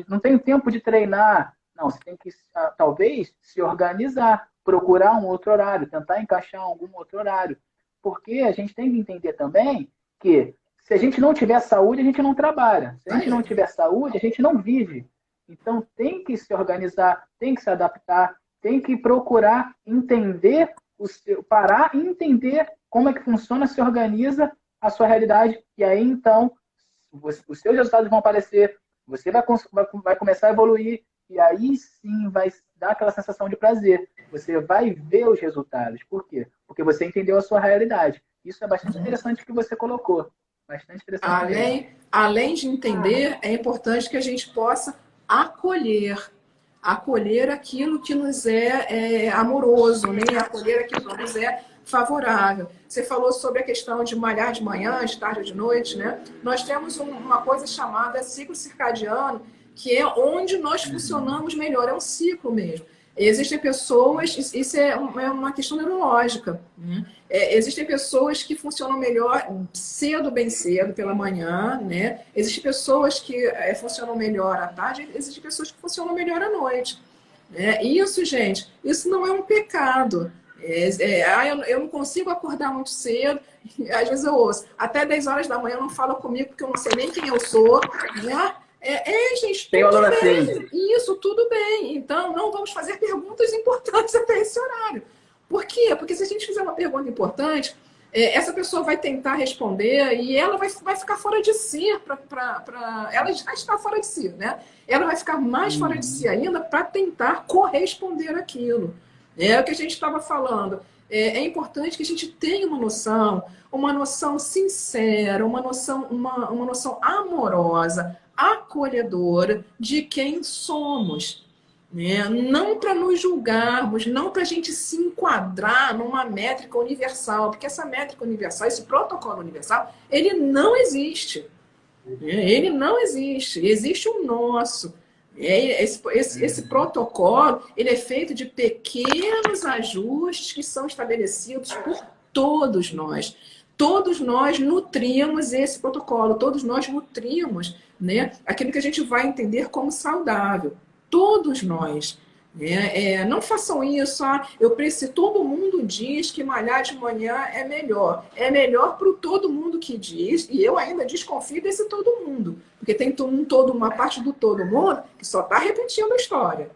não tenho tempo de treinar. Não, você tem que, talvez, se organizar, procurar um outro horário, tentar encaixar algum outro horário. Porque a gente tem que entender também que se a gente não tiver saúde, a gente não trabalha. Se a gente não tiver saúde, a gente não vive. Então, tem que se organizar, tem que se adaptar, tem que procurar entender, parar e entender como é que funciona, se organiza a sua realidade. E aí, então, os seus resultados vão aparecer, você vai começar a evoluir, e aí sim vai dar aquela sensação de prazer. Você vai ver os resultados. Por quê? Porque você entendeu a sua realidade. Isso é bastante interessante que você colocou. Bastante interessante. Além de entender, é importante que a gente possa acolher aquilo que nos é amoroso, né? Acolher aquilo que nos é favorável. Você falou sobre a questão de malhar de manhã, de tarde ou de noite, né? Nós temos uma coisa chamada ciclo circadiano, que é onde nós funcionamos melhor, é um ciclo mesmo. Existem pessoas, isso é uma questão neurológica, né? Existem pessoas que funcionam melhor cedo, bem cedo, pela manhã, né? Existem pessoas que funcionam melhor à tarde, existem pessoas que funcionam melhor à noite. Né? Isso, gente, isso não é um pecado. Eu não consigo acordar muito cedo, às vezes eu ouço, até 10 horas da manhã não fala comigo porque eu não sei nem quem eu sou, né? Gente, tudo bem. Isso, tudo bem. Então, não vamos fazer perguntas importantes até esse horário. Por quê? Porque se a gente fizer uma pergunta importante, essa pessoa vai tentar responder e ela vai ficar fora de si. Ela já está fora de si, né? Ela vai ficar mais fora de si ainda para tentar corresponder àquilo. É o que a gente estava falando. É importante que a gente tenha uma noção sincera, uma noção amorosa, acolhedora de quem somos. Né? Não para nos julgarmos, não para a gente se enquadrar numa métrica universal, porque essa métrica universal, esse protocolo universal, ele não existe. Ele não existe. Existe o nosso. Esse protocolo ele é feito de pequenos ajustes que são estabelecidos por todos nós. Todos nós nutrimos esse protocolo, todos nós nutrimos, né, aquilo que a gente vai entender como saudável. Todos nós. Não façam isso. Todo mundo diz que malhar de manhã é melhor. É melhor para todo mundo que diz, e eu ainda desconfio desse todo mundo. Porque tem uma parte do todo mundo que só está repetindo a história.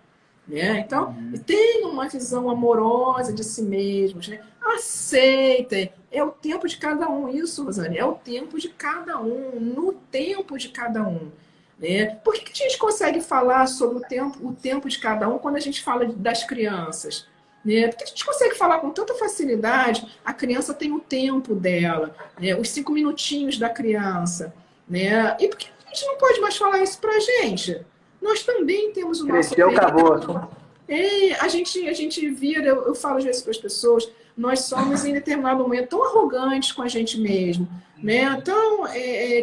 né? Então, tenham uma visão amorosa de si mesmos, né? Aceitem. É o tempo de cada um, isso, Rosane, é o tempo de cada um, no tempo de cada um. Né? Por que a gente consegue falar sobre o tempo de cada um quando a gente fala das crianças? Né? Porque a gente consegue falar com tanta facilidade, a criança tem o tempo dela, né? Os 5 minutinhos da criança. Né? E por que a gente não pode mais falar isso para a gente? Nós também temos o nosso Cresceu, acabou. tempo. A gente vira, eu falo às vezes para as pessoas, nós somos em determinado momento tão arrogantes com a gente mesmo, né? Tão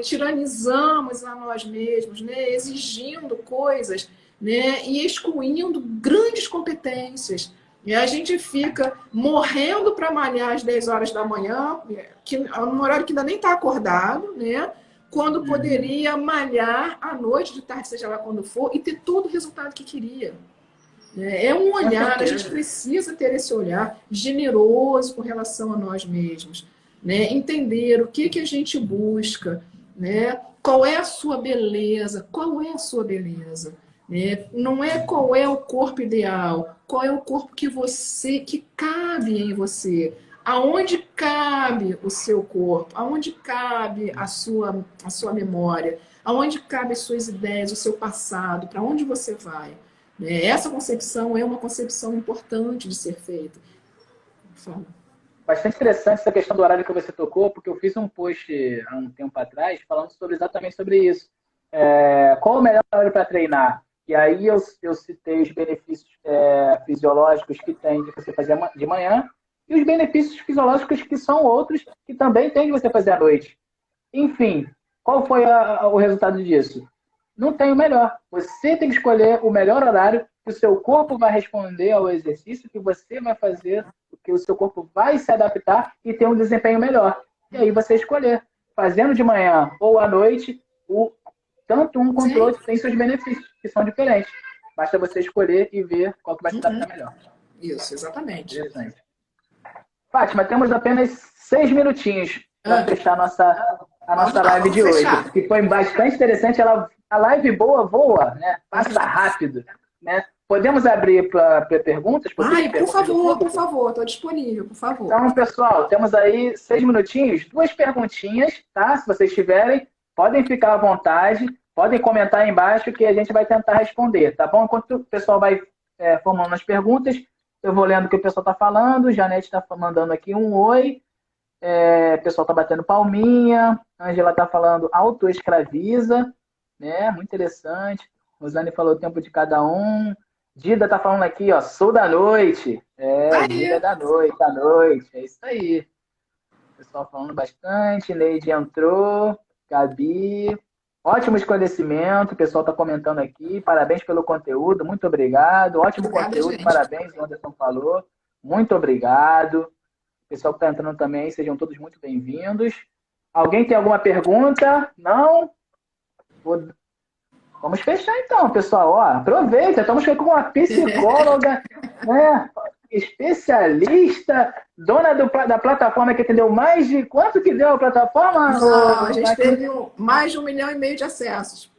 tiranizamos a nós mesmos, né? Exigindo coisas, né? E excluindo grandes competências. E a gente fica morrendo para malhar às 10 horas da manhã, que, num horário que ainda nem está acordado, né? Quando poderia malhar à noite, de tarde, seja lá quando for, e ter todo o resultado que queria. É um olhar, a gente precisa ter esse olhar generoso com relação a nós mesmos. Né? Entender o que a gente busca, né? Qual é a sua beleza, qual é a sua beleza. Né? Não é qual é o corpo ideal, qual é o corpo que cabe em você. Aonde cabe o seu corpo, aonde cabe a sua memória, aonde cabe as suas ideias, o seu passado, para onde você vai. Essa concepção é uma concepção importante de ser feita. Fala. Bastante interessante essa questão do horário que você tocou, porque eu fiz um post há um tempo atrás falando exatamente sobre isso. Qual o melhor horário para treinar? E aí eu citei os benefícios fisiológicos que tem de você fazer de manhã e os benefícios fisiológicos que são outros que também tem de você fazer à noite. Enfim, qual foi o resultado disso? Não tem o melhor. Você tem que escolher o melhor horário que o seu corpo vai responder ao exercício que você vai fazer, que o seu corpo vai se adaptar e ter um desempenho melhor. E aí você escolher. Fazendo de manhã ou à noite, tanto um quanto o outro tem seus benefícios, que são diferentes. Basta você escolher e ver qual que vai se adaptar melhor. Isso, exatamente. Interessante. Fátima, temos apenas 6 minutinhos para fechar a nossa live de hoje. Que foi bastante interessante. A live boa voa, né? Passa rápido. Né? Podemos abrir para perguntas? Por favor, estou disponível, por favor. Então, pessoal, temos aí 6 minutinhos, 2 perguntinhas, tá? Se vocês tiverem, podem ficar à vontade, podem comentar aí embaixo que a gente vai tentar responder, tá bom? Enquanto o pessoal vai formando as perguntas, eu vou lendo o que o pessoal está falando. Janete está mandando aqui um oi. O pessoal está batendo palminha. Angela está falando autoescraviza. Né? Muito interessante. Rosane falou o tempo de cada um. Dida está falando aqui, ó, sou da noite. Dida da noite. É isso aí. O pessoal falando bastante. Neide entrou. Gabi. Ótimo esclarecimento. O pessoal está comentando aqui. Parabéns pelo conteúdo. Muito obrigado. Ótimo conteúdo. Gente. Parabéns, o Anderson falou. Muito obrigado. O pessoal que está entrando também, sejam todos muito bem-vindos. Alguém tem alguma pergunta? Não? Vamos fechar então, pessoal. Ó, aproveita, estamos com uma psicóloga, né, especialista, dona da plataforma que atendeu mais de... Quanto que deu a plataforma? Não, a gente teve mais de 1,5 milhão de acessos.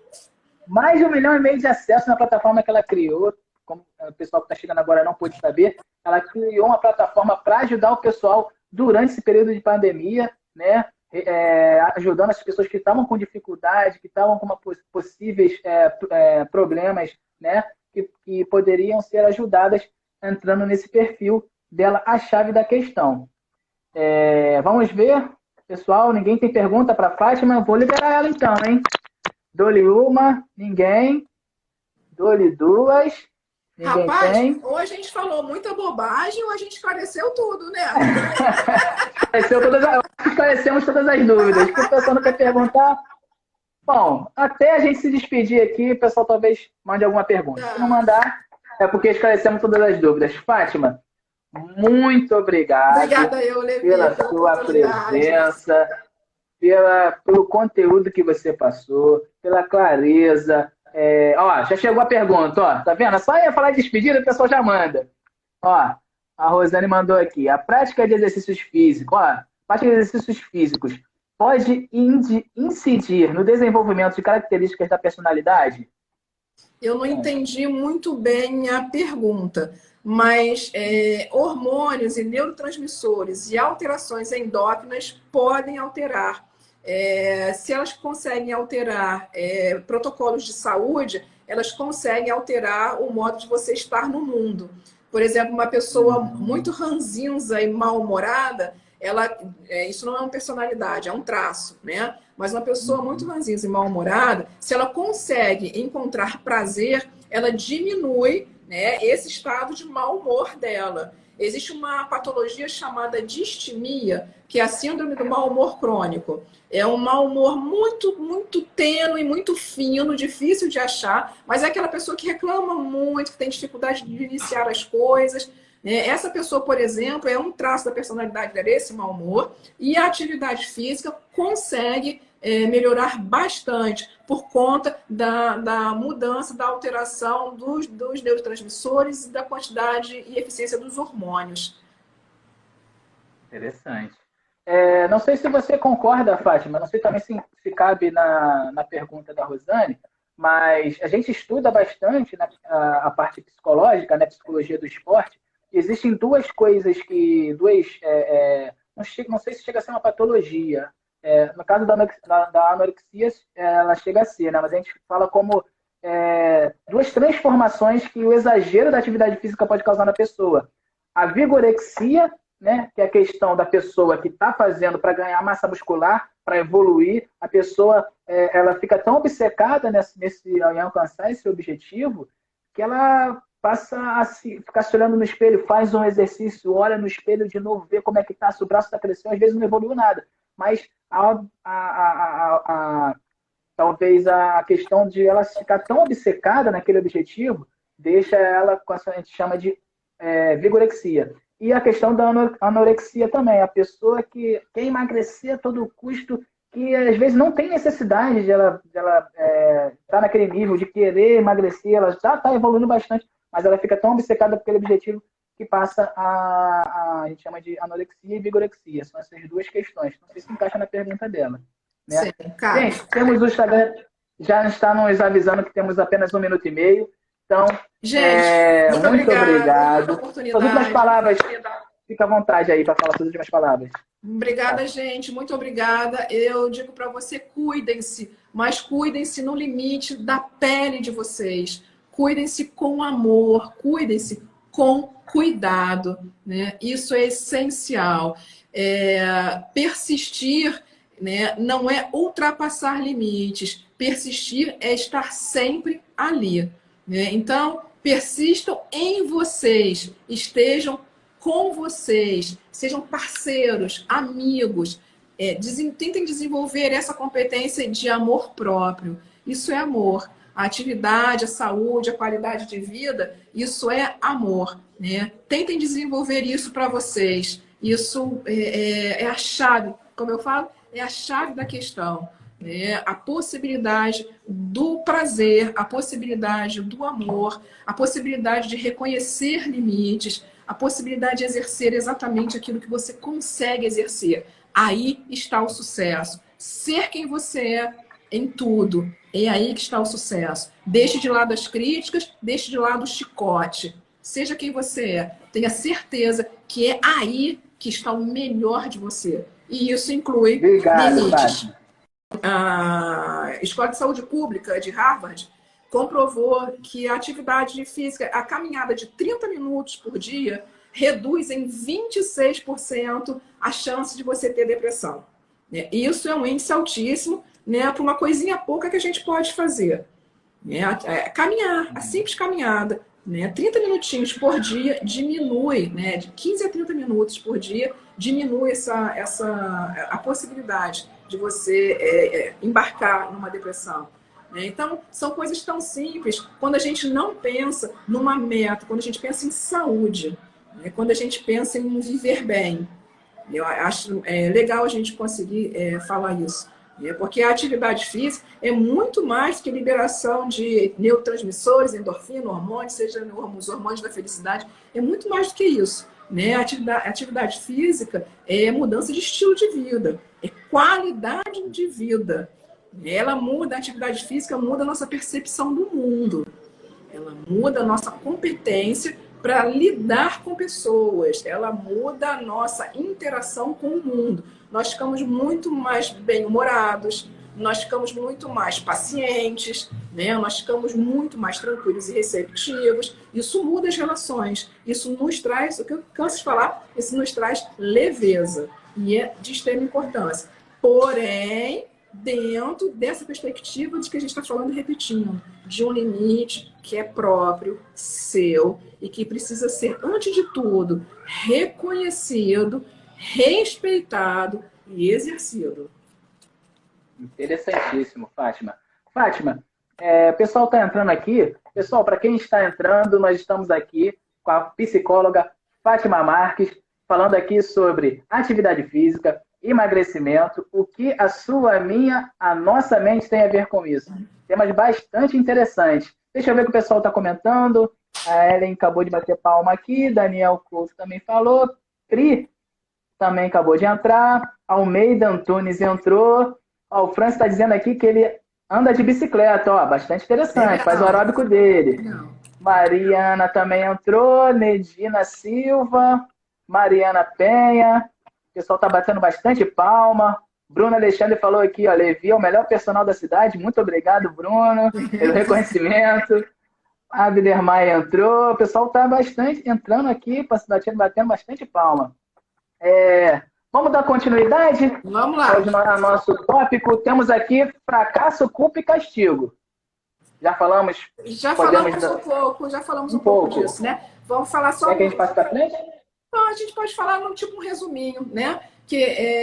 Mais de 1,5 milhão de acessos na plataforma que ela criou. Como o pessoal que está chegando agora não pôde saber, ela criou uma plataforma para ajudar o pessoal durante esse período de pandemia, né? Ajudando as pessoas que estavam com dificuldade, que estavam com possíveis problemas, né? Que poderiam ser ajudadas entrando nesse perfil dela, a chave da questão. Vamos ver, pessoal, ninguém tem pergunta para a Fátima? Vou liberar ela então, hein? Dou-lhe uma, ninguém. Dou-lhe duas. Ninguém Rapaz, tem. ou a gente falou muita bobagem ou a gente esclareceu tudo, né? Esclarecemos todas as dúvidas. Se o pessoal não quer perguntar, bom, até a gente se despedir aqui, o pessoal talvez mande alguma pergunta. Se não mandar, é porque esclarecemos todas as dúvidas. Fátima, muito obrigado. Obrigada, Levi, pela sua presença, pelo conteúdo que você passou, pela clareza. Já chegou a pergunta, ó, tá vendo? É só ia falar de despedida, o pessoal já manda. Ó, a Rosane mandou aqui. A prática de exercícios físicos, pode incidir no desenvolvimento de características da personalidade? Eu não entendi muito bem a pergunta, mas hormônios e neurotransmissores e alterações endócrinas podem alterar. Se elas conseguem alterar protocolos de saúde, elas conseguem alterar o modo de você estar no mundo. Por exemplo, uma pessoa muito ranzinza e mal-humorada, isso não é uma personalidade, é um traço, né? Mas uma pessoa muito ranzinza e mal-humorada, se ela consegue encontrar prazer, ela diminui, né, esse estado de mau humor dela. Existe uma patologia chamada distimia, que é a síndrome do mau humor crônico. É um mau humor muito, muito tênue, muito fino, difícil de achar, mas é aquela pessoa que reclama muito, que tem dificuldade de iniciar as coisas. Essa pessoa, por exemplo, é um traço da personalidade dela, esse mau humor, e a atividade física consegue melhorar bastante por conta da mudança, da alteração dos neurotransmissores e da quantidade e eficiência dos hormônios. Interessante. Não sei se você concorda, Fátima, não sei também se cabe na pergunta da Rosane, mas a gente estuda bastante, né, a parte psicológica, né, psicologia do esporte. Existem duas coisas não sei se chega a ser uma patologia. No caso da anorexia, ela chega a ser, né, mas a gente fala como duas transformações que o exagero da atividade física pode causar na pessoa. A vigorexia, né, que é a questão da pessoa que está fazendo para ganhar massa muscular, para evoluir, a pessoa ela fica tão obcecada em alcançar esse objetivo que ela passa a ficar se olhando no espelho, faz um exercício, olha no espelho de novo, vê como é que está, se o braço está crescendo, às vezes não evoluiu nada. Mas talvez a questão de ela ficar tão obcecada naquele objetivo deixa ela com essa, a gente chama de vigorexia. E a questão da anorexia também, a pessoa que quer emagrecer a todo custo, que às vezes não tem necessidade de ela estar naquele nível de querer emagrecer, ela já está evoluindo bastante, mas ela fica tão obcecada por aquele objetivo que passa a gente chama de anorexia e vigorexia. São essas duas questões. Não sei se encaixa na pergunta dela. Né? Sim, cara. Gente, temos o Instagram, já está nos avisando que temos apenas 1 minuto e meio. Então, gente, muito obrigado. Oportunidade. As últimas palavras, fica à vontade aí para falar as últimas palavras. Obrigada, gente. Muito obrigada. Eu digo para você, cuidem-se, mas cuidem-se no limite da pele de vocês. Cuidem-se com amor, cuidem-se com cuidado, né? Isso é essencial. Persistir, né, não é ultrapassar limites. Persistir é estar sempre ali, né? Então, persistam em vocês, estejam com vocês, sejam parceiros, amigos, tentem desenvolver essa competência de amor próprio. Isso é amor. A atividade, a saúde, a qualidade de vida, isso é amor, né? Tentem desenvolver isso para vocês. Isso é a chave, como eu falo, é a chave da questão. Né? A possibilidade do prazer, a possibilidade do amor, a possibilidade de reconhecer limites, a possibilidade de exercer exatamente aquilo que você consegue exercer. Aí está o sucesso. Ser quem você é em tudo. É aí que está o sucesso. Deixe de lado as críticas, deixe de lado o chicote. Seja quem você é. Tenha certeza que é aí que está o melhor de você. E isso inclui limites. A Escola de Saúde Pública de Harvard comprovou que a atividade física, a caminhada de 30 minutos por dia, reduz em 26% a chance de você ter depressão. Isso é um índice altíssimo, né, para uma coisinha pouca que a gente pode fazer. Caminhar, a simples caminhada, né, 30 minutinhos por dia diminui, né, de 15 a 30 minutos por dia, diminui a possibilidade de você embarcar numa depressão. Então, são coisas tão simples quando a gente não pensa numa meta, quando a gente pensa em saúde, né, quando a gente pensa em viver bem. Eu acho legal a gente conseguir falar isso. Porque a atividade física é muito mais do que liberação de neurotransmissores, endorfina, hormônios, seja os hormônios da felicidade. É muito mais do que isso. Né? A atividade física é mudança de estilo de vida, é qualidade de vida. Ela muda, a atividade física muda a nossa percepção do mundo. Ela muda a nossa competência para lidar com pessoas. Ela muda a nossa interação com o mundo. Nós ficamos muito mais bem-humorados, nós ficamos muito mais pacientes, né? Nós ficamos muito mais tranquilos e receptivos. Isso muda as relações. Isso nos traz, o que eu canso de falar, isso nos traz leveza. E é de extrema importância. Porém, dentro dessa perspectiva de que a gente está falando e repetindo, de um limite que é próprio, seu, e que precisa ser, antes de tudo, reconhecido, respeitado e exercido. Interessantíssimo, Fátima. Fátima, o pessoal está entrando aqui. Pessoal, para quem está entrando, nós estamos aqui com a psicóloga Fátima Marques, falando aqui sobre atividade física, emagrecimento, o que a sua, a nossa mente tem a ver com isso. Temas bastante interessantes. Deixa eu ver o que o pessoal está comentando. A Ellen acabou de bater palma aqui, Daniel Couto também falou, Pri também acabou de entrar, Almeida Antunes entrou. Ó, o Francis está dizendo aqui que ele anda de bicicleta, ó, bastante interessante, faz o aeróbico dele. Mariana também entrou, Nedina Silva, Mariana Penha, o pessoal está batendo bastante palma. Bruno Alexandre falou aqui, ó, Levi é o melhor personal da cidade, muito obrigado, Bruno, pelo reconhecimento. Abner Maia entrou, o pessoal está bastante entrando aqui, batendo bastante palma. Vamos dar continuidade? Vamos lá. Hoje, no nosso tópico, temos aqui fracasso, culpa e castigo. Já falamos? Já falamos um pouco disso, né? Vamos falar só... Quer que a gente passe para frente? Não, a gente pode falar num tipo um resuminho, né? Que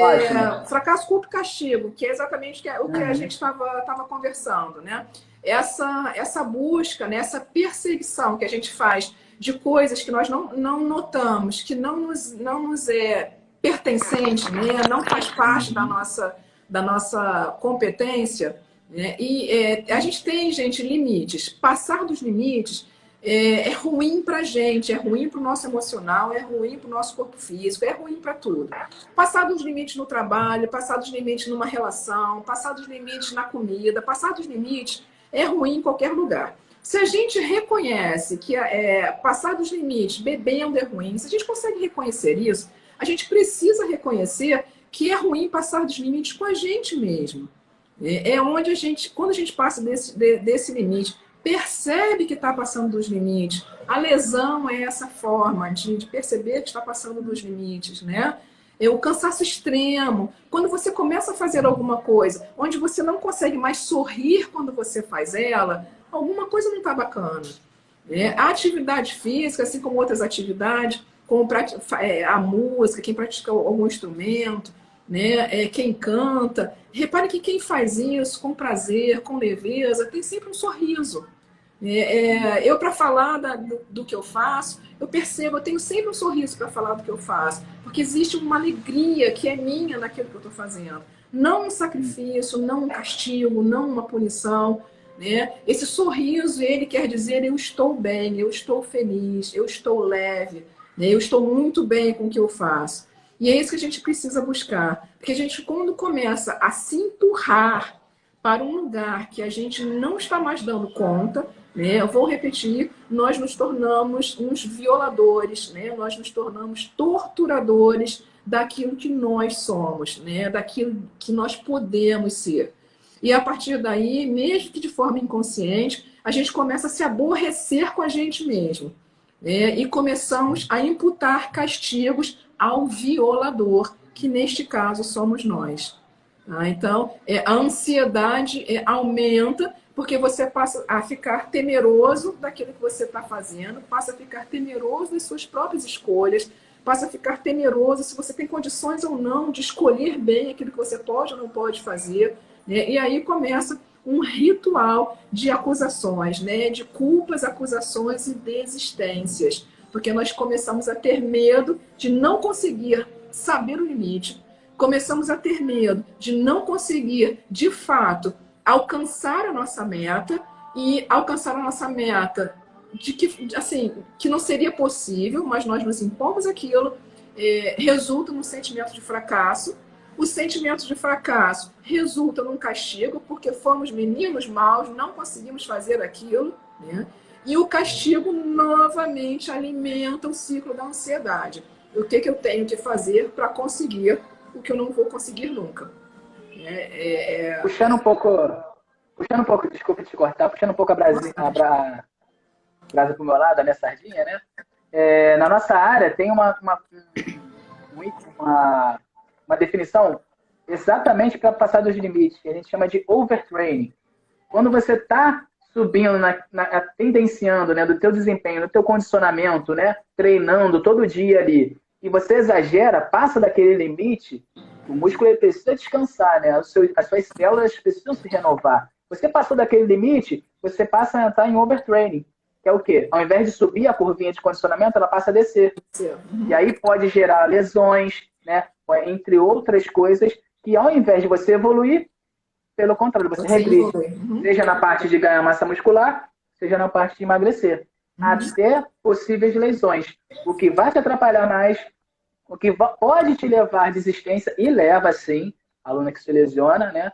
fracasso, culpa e castigo, que é exatamente o que a gente estava conversando, né? Essa busca, né? Essa perseguição que a gente faz de coisas que nós não notamos, que não nos é pertencente, né? Não faz parte da nossa competência, né? E a gente tem, gente, limites. Passar dos limites é ruim para a gente, é ruim para o nosso emocional, é ruim para o nosso corpo físico, é ruim para tudo. Passar dos limites no trabalho, passar dos limites numa relação, passar dos limites na comida, passar dos limites é ruim em qualquer lugar. Se a gente reconhece que passar dos limites, bebendo é ruim, se a gente consegue reconhecer isso, a gente precisa reconhecer que é ruim passar dos limites com a gente mesmo. É onde quando a gente passa desse limite, percebe que está passando dos limites. A lesão é essa forma de perceber que está passando dos limites, né? O cansaço extremo. Quando você começa a fazer alguma coisa onde você não consegue mais sorrir quando você faz ela, alguma coisa não está bacana. A atividade física, assim como outras atividades, como a música, quem pratica algum instrumento, né? Quem canta. Repare que quem faz isso com prazer, com leveza, tem sempre um sorriso. Eu, para falar do que eu faço, eu percebo, eu tenho sempre um sorriso para falar do que eu faço, porque existe uma alegria que é minha naquilo que eu estou fazendo. Não um sacrifício, não um castigo, não uma punição. Né? Esse sorriso, ele quer dizer eu estou bem, eu estou feliz, eu estou leve, né? Eu estou muito bem com o que eu faço. E é isso que a gente precisa buscar. Porque a gente, quando começa a se empurrar para um lugar que a gente não está mais dando conta, né? Eu vou repetir, nós nos tornamos uns violadores, né? Nós nos tornamos torturadores daquilo que nós somos, né? Daquilo que nós podemos ser. E a partir daí, mesmo que de forma inconsciente, a gente começa a se aborrecer com a gente mesmo. E começamos a imputar castigos ao violador, que neste caso somos nós. Então, a ansiedade aumenta, porque você passa a ficar temeroso daquilo que você está fazendo, passa a ficar temeroso das suas próprias escolhas, passa a ficar temeroso se você tem condições ou não de escolher bem aquilo que você pode ou não pode fazer. E aí começa um ritual de acusações, né? De culpas, acusações e desistências. Porque nós começamos a ter medo de não conseguir saber o limite, começamos a ter medo de não conseguir, de fato, alcançar a nossa meta, e alcançar a nossa meta de que não seria possível, mas nós nos impomos aquilo, resulta num sentimento de fracasso, O sentimento de fracasso resulta num castigo, porque fomos meninos maus, não conseguimos fazer aquilo, né? E o castigo novamente alimenta o ciclo da ansiedade. O que eu tenho que fazer para conseguir o que eu não vou conseguir nunca? Puxando um pouco, desculpa te cortar, puxando um pouco a brasa para o meu lado, a minha sardinha, né? Na nossa área tem uma definição exatamente para passar dos limites, que a gente chama de overtraining. Quando você está subindo, tendenciando, né, do teu desempenho, do teu condicionamento, né, treinando todo dia ali, e você exagera, passa daquele limite, o músculo ele precisa descansar, né? As suas células precisam se renovar. Você passou daquele limite, você passa a entrar em overtraining, que é o quê? Ao invés de subir a curvinha de condicionamento, ela passa a descer. E aí pode gerar lesões, né? Entre outras coisas, que ao invés de você evoluir, pelo contrário, você regride. Seja na parte de ganhar massa muscular, seja na parte de emagrecer. Até possíveis lesões. O que vai te atrapalhar mais, o que pode te levar à desistência, e leva sim, a aluna que se lesiona, né?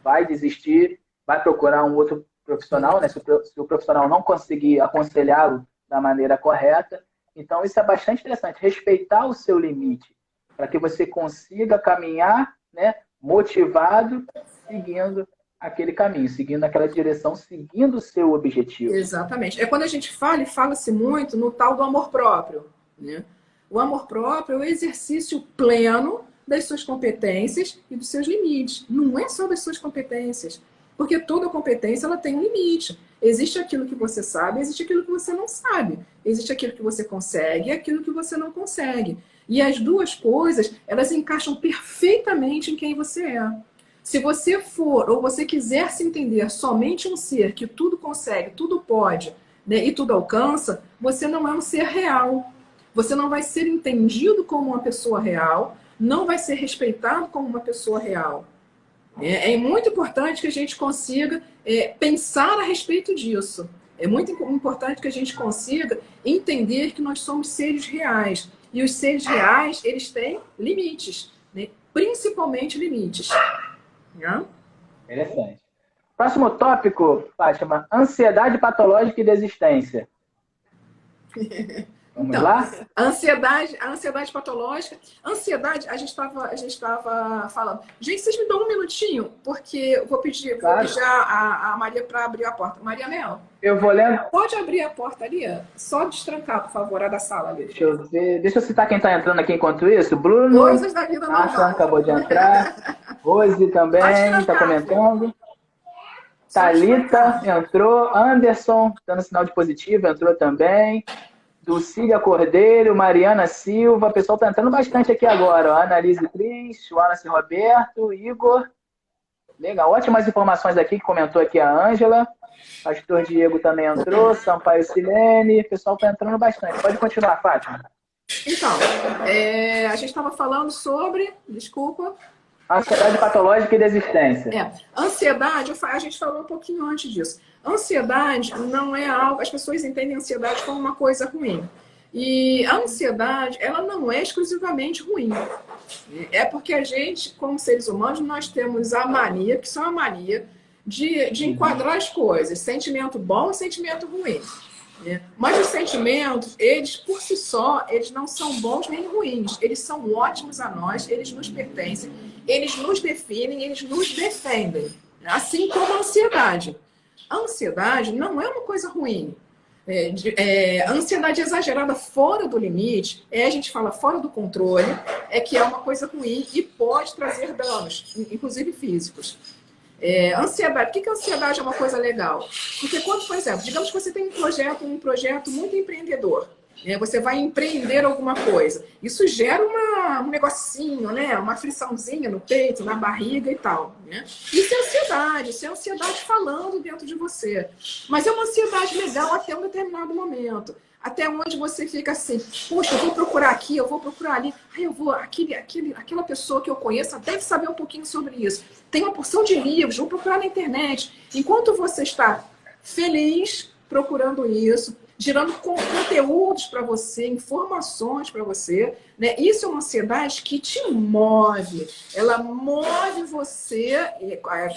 Vai desistir, vai procurar um outro profissional, né? Se o profissional não conseguir aconselhá-lo da maneira correta. Então, isso é bastante interessante. Respeitar o seu limite, para que você consiga caminhar, né, motivado, seguindo aquele caminho, seguindo aquela direção, seguindo o seu objetivo. Exatamente. É quando a gente fala, e fala-se muito no tal do amor próprio, né? O amor próprio é o exercício pleno das suas competências e dos seus limites. Não é só das suas competências. Porque toda competência ela tem um limite. Existe aquilo que você sabe, existe aquilo que você não sabe. Existe aquilo que você consegue e aquilo que você não consegue. E as duas coisas, elas encaixam perfeitamente em quem você é. Se você for, ou você quiser se entender somente um ser que tudo consegue, tudo pode, né, e tudo alcança, você não é um ser real. Você não vai ser entendido como uma pessoa real, não vai ser respeitado como uma pessoa real. É muito importante que a gente consiga pensar a respeito disso. É muito importante que a gente consiga entender que nós somos seres reais. E os seres reais, eles têm limites, né? Principalmente limites. Né? Interessante. Próximo tópico, Fátima, ansiedade patológica e desistência. Vamos lá? A ansiedade patológica. Ansiedade, a gente estava falando. Gente, vocês me dão um minutinho, porque eu vou pedir a Maria para abrir a porta. Maria Mel. Eu vou lendo. Pode abrir a porta ali? Só destrancar, por favor, a da sala ali. Deixa eu ver. Deixa eu citar quem está entrando aqui enquanto isso. Bruno. Coisas da vida normal. Acabou de entrar. Rose também está comentando. Thalita entrou. Anderson, dando sinal de positivo, entrou também. Dulcília Cordeiro, Mariana Silva, o pessoal está entrando bastante aqui agora. Analise Cris, Wallace Roberto, Igor. Legal, ótimas informações aqui que comentou aqui a Ângela. Pastor Diego também entrou, Sampaio Silene, o pessoal está entrando bastante. Pode continuar, Fátima. Então, a gente estava falando sobre, desculpa... Ansiedade patológica e desistência. Ansiedade, a gente falou um pouquinho antes disso. Ansiedade não é algo... As pessoas entendem a ansiedade como uma coisa ruim. E a ansiedade, ela não é exclusivamente ruim. É porque a gente, como seres humanos, nós temos a mania, que são a mania de enquadrar as coisas. Sentimento bom e sentimento ruim. Mas os sentimentos, eles por si só, eles não são bons nem ruins. Eles são ótimos a nós, eles nos pertencem, eles nos definem, eles nos defendem. Assim como a ansiedade. A ansiedade não é uma coisa ruim. A ansiedade exagerada fora do limite, a gente fala fora do controle, que é uma coisa ruim e pode trazer danos, inclusive físicos. Ansiedade. Por que a ansiedade é uma coisa legal? Porque quando, por exemplo, digamos que você tem um projeto muito empreendedor, você vai empreender alguma coisa. Isso gera um negocinho, né? Uma afliçãozinha no peito, na barriga e tal. Né? Isso é ansiedade falando dentro de você. Mas é uma ansiedade legal até um determinado momento. Até onde você fica assim, poxa, eu vou procurar aqui, eu vou procurar ali. Aquela pessoa que eu conheço deve saber um pouquinho sobre isso. Tem uma porção de livros, vou procurar na internet. Enquanto você está feliz procurando isso, gerando conteúdos para você, informações para você, né? Isso é uma ansiedade que te move. Ela move você.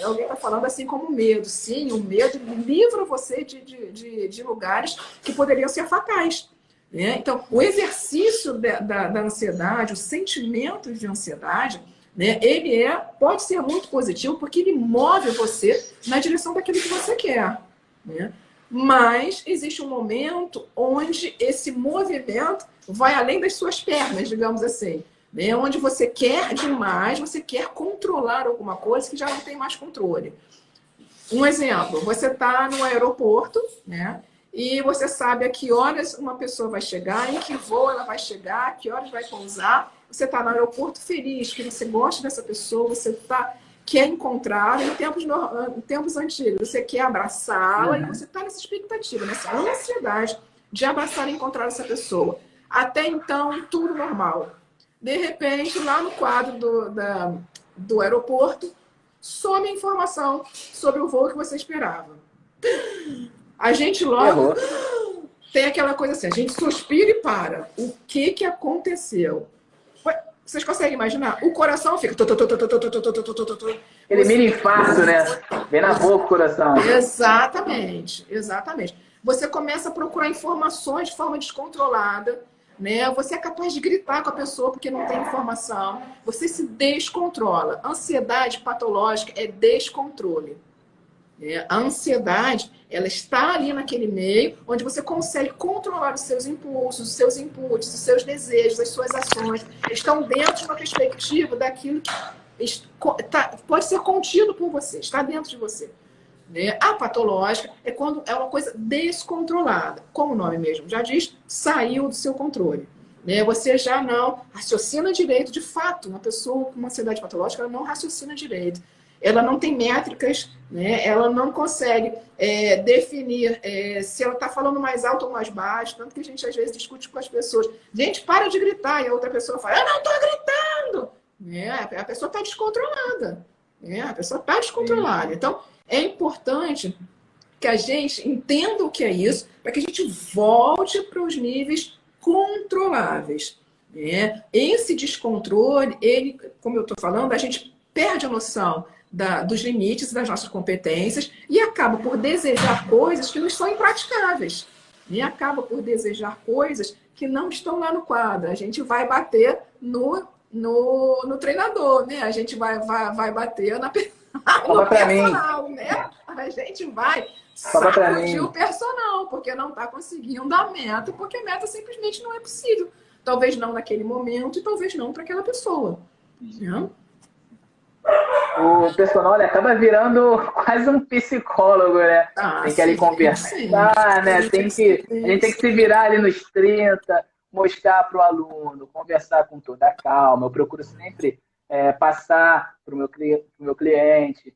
Alguém está falando assim como medo. Sim, o medo livra você de lugares que poderiam ser fatais. Né? Então, o exercício da ansiedade, o sentimento de ansiedade, né? Ele pode ser muito positivo porque ele move você na direção daquilo que você quer. Né? Mas existe um momento onde esse movimento vai além das suas pernas, digamos assim. Né? Onde você quer demais, você quer controlar alguma coisa que já não tem mais controle. Um exemplo, você está no aeroporto, né? E você sabe a que horas uma pessoa vai chegar, em que voo ela vai chegar, a que horas vai pousar. Você está no aeroporto feliz, que você gosta dessa pessoa, você quer encontrá-la. Em tempos antigos, você quer abraçá-la e você está nessa expectativa, nessa ansiedade de abraçar e encontrar essa pessoa. Até então, tudo normal. De repente, lá no quadro do aeroporto, some a informação sobre o voo que você esperava. A gente logo tem aquela coisa assim, a gente suspira e para. O que aconteceu? Vocês conseguem imaginar? O coração fica... Ele mini infarto, né? Vem na boca o coração. Exatamente, exatamente. Você começa a procurar informações de forma descontrolada, né? Você é capaz de gritar com a pessoa porque não tem informação. Você se descontrola. Ansiedade patológica é descontrole. A ansiedade, ela está ali naquele meio onde você consegue controlar os seus impulsos, os seus inputs, os seus desejos, as suas ações. Estão dentro de uma perspectiva daquilo que pode ser contido por você, está dentro de você. A patológica é quando é uma coisa descontrolada. Como o nome mesmo já diz, saiu do seu controle. Você já não raciocina direito. De fato, uma pessoa com uma ansiedade patológica, ela não raciocina direito. Ela não tem métricas, né? Ela não consegue definir se ela está falando mais alto ou mais baixo. Tanto que a gente, às vezes, discute com as pessoas. Gente, para de gritar. E a outra pessoa fala, eu não estou gritando. A pessoa está descontrolada. A pessoa está descontrolada. Então, é importante que a gente entenda o que é isso, para que a gente volte para os níveis controláveis. Esse descontrole, ele, como eu estou falando, a gente perde a noção dos limites das nossas competências e acaba por desejar coisas que não são impraticáveis. E acaba por desejar coisas que não estão lá no quadro. A gente vai bater no treinador, né? A gente vai bater no personal, né? A gente vai sacudir o personal, porque não está conseguindo a meta, porque a meta simplesmente não é possível. Talvez não naquele momento e talvez não para aquela pessoa. Né? O personal acaba virando quase um psicólogo, né? Tem que ali conversar, né? A gente tem que se virar ali nos 30, mostrar para o aluno, conversar com toda a calma. Eu procuro sempre passar para o meu cliente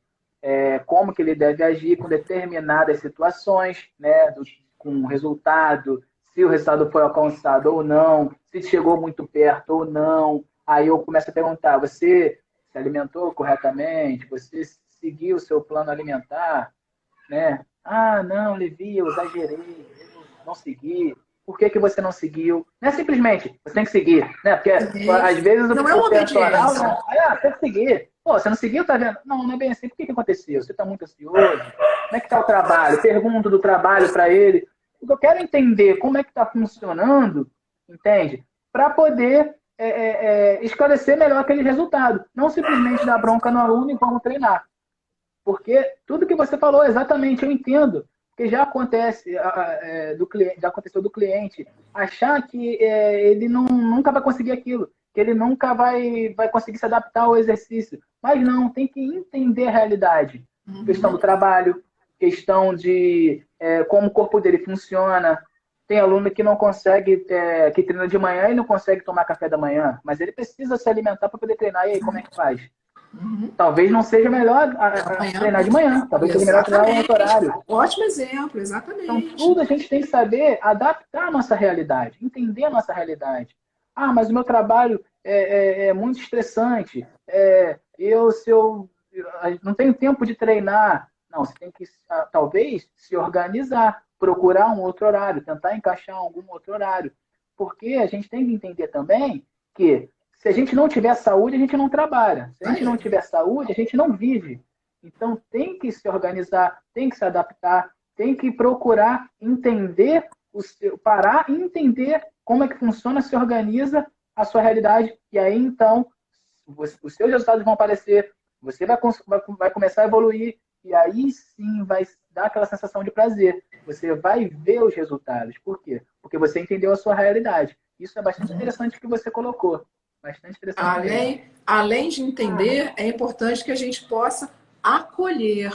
como que ele deve agir com determinadas situações, né? Com resultado, se o resultado foi alcançado ou não, se chegou muito perto ou não. Aí eu começo a perguntar, você se alimentou corretamente? Você seguiu o seu plano alimentar? Né? Ah, não, Levi, eu exagerei, eu não segui. Por que você não seguiu? Não é simplesmente, você tem que seguir, né? Porque às vezes não é uma personal, né? Tem que seguir. Pô, você não seguiu, tá vendo? Não, não é bem assim. Por que aconteceu? Você está muito ansioso? Como é que está o trabalho? Pergunto do trabalho para ele. Eu quero entender como é que está funcionando, entende? Para poder esclarecer melhor aquele resultado. Não simplesmente dar bronca no aluno e vamos treinar. Porque tudo que você falou, exatamente, eu entendo. Porque já acontece já aconteceu do cliente achar que ele nunca vai conseguir aquilo, que ele nunca vai conseguir se adaptar ao exercício. Mas não, tem que entender a realidade. Questão do trabalho, questão de como o corpo dele funciona. Tem aluno que não consegue, que treina de manhã e não consegue tomar café da manhã, mas ele precisa se alimentar para poder treinar. E aí, como é que faz? Talvez não seja melhor treinar de manhã, talvez seja melhor treinar em outro horário. Ótimo exemplo, exatamente. Então, tudo a gente tem que saber adaptar a nossa realidade, entender a nossa realidade. Ah, mas o meu trabalho é muito estressante. Se eu não tenho tempo de treinar. Não, você tem que, talvez, se organizar. procurar um outro horário, tentar encaixar algum outro horário. Porque a gente tem que entender também que se a gente não tiver saúde, a gente não trabalha. Se a gente não tiver saúde, a gente não vive. Então tem que se organizar, tem que se adaptar, tem que procurar entender, parar e entender como é que funciona, se organiza a sua realidade. E aí, então, os seus resultados vão aparecer, você vai começar a evoluir, e aí sim vai dar aquela sensação de prazer. Você vai ver os resultados. Por quê? Porque você entendeu a sua realidade. Isso é bastante interessante que você colocou. Bastante interessante mesmo. Além de entender, é importante que a gente possa acolher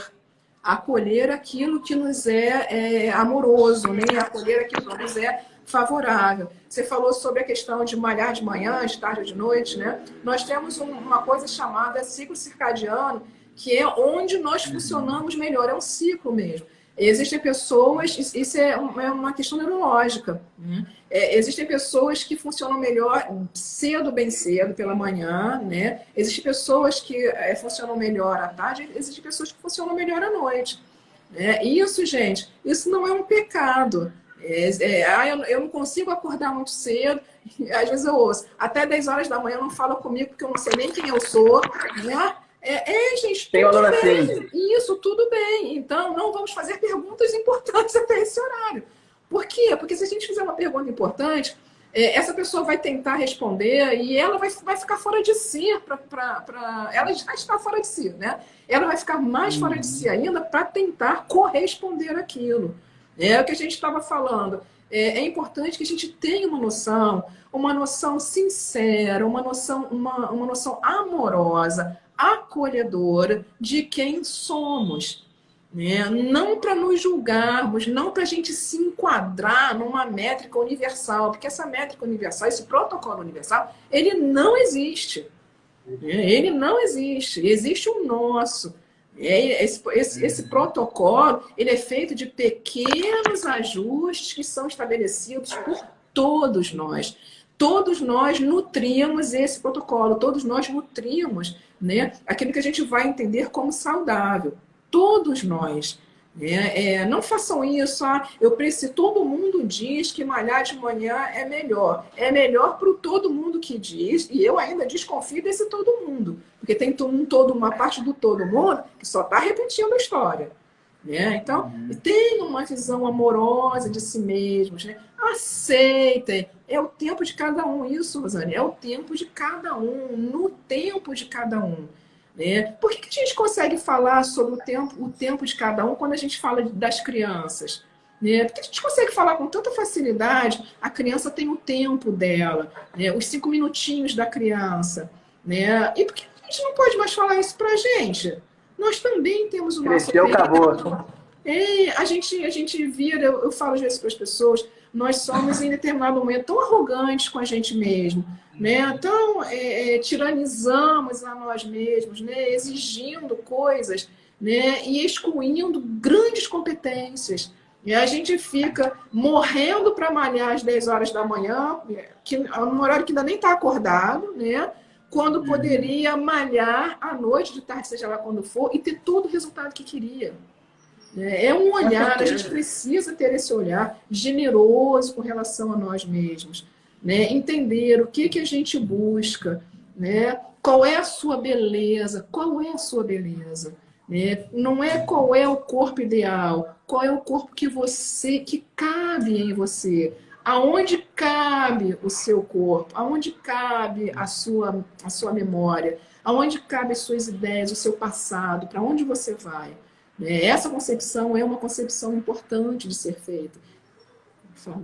aquilo que nos é amoroso, né? Acolher aquilo que nos é favorável. Você falou sobre a questão de malhar de manhã, de tarde ou de noite, né? Nós temos uma coisa chamada ciclo circadiano, que é onde nós funcionamos melhor, é um ciclo mesmo. Existem pessoas, isso é uma questão neurológica, né? Existem pessoas que funcionam melhor cedo, bem cedo, pela manhã, né? Existem pessoas que funcionam melhor à tarde, existem pessoas que funcionam melhor à noite, né? Isso, gente, isso não é um pecado. Eu não consigo acordar muito cedo, às vezes eu ouço, até 10 horas da manhã não fala comigo porque eu não sei nem quem eu sou, né? Gente, tudo bem. Isso, tudo bem. Então, não vamos fazer perguntas importantes até esse horário. Por quê? Porque se a gente fizer uma pergunta importante, essa pessoa vai tentar responder e ela vai ficar fora de si. Ela já está fora de si, né? Ela vai ficar mais fora de si ainda para tentar corresponder àquilo. É o que a gente estava falando. É importante que a gente tenha uma noção sincera, uma noção amorosa, acolhedora de quem somos, né? Não para nos julgarmos, não para a gente se enquadrar numa métrica universal, porque essa métrica universal, esse protocolo universal, ele não existe. Ele não existe. Existe o nosso. Esse protocolo ele é feito de pequenos ajustes que são estabelecidos por todos nós. Todos nós nutrimos esse protocolo, todos nós nutrimos, né, aquilo que a gente vai entender como saudável. Todos nós. Não façam isso. Todo mundo diz que malhar de manhã é melhor. É melhor para todo mundo que diz, e eu ainda desconfio desse todo mundo. Porque tem uma parte do todo mundo que só está repetindo a história. Então, tenham uma visão amorosa de si mesmos, né? Aceitem. É o tempo de cada um, isso, Rosane. É o tempo de cada um, no tempo de cada um. Por que a gente consegue falar sobre o tempo de cada um quando a gente fala das crianças? Porque a gente consegue falar com tanta facilidade, a criança tem o tempo dela, os 5 minutinhos da criança. E por que a gente não pode mais falar isso pra gente? Nós também temos o nosso tempo. Acabou. A gente vira, eu falo às vezes para as pessoas, nós somos em determinado momento tão arrogantes com a gente mesmo, tão tiranizamos a nós mesmos, exigindo coisas, e excluindo grandes competências. E a gente fica morrendo para malhar às 10 horas da manhã, que é um horário que ainda nem está acordado, quando poderia malhar à noite, de tarde, seja lá quando for, e ter todo o resultado que queria. É um olhar, a gente precisa ter esse olhar generoso com relação a nós mesmos. Entender o que a gente busca, qual é a sua beleza, qual é a sua beleza. Não é qual é o corpo ideal, qual é o corpo que cabe em você. Aonde cabe o seu corpo, aonde cabe a sua memória, aonde cabe as suas ideias, o seu passado, para onde você vai. Essa concepção é uma concepção importante de ser feita. Fala.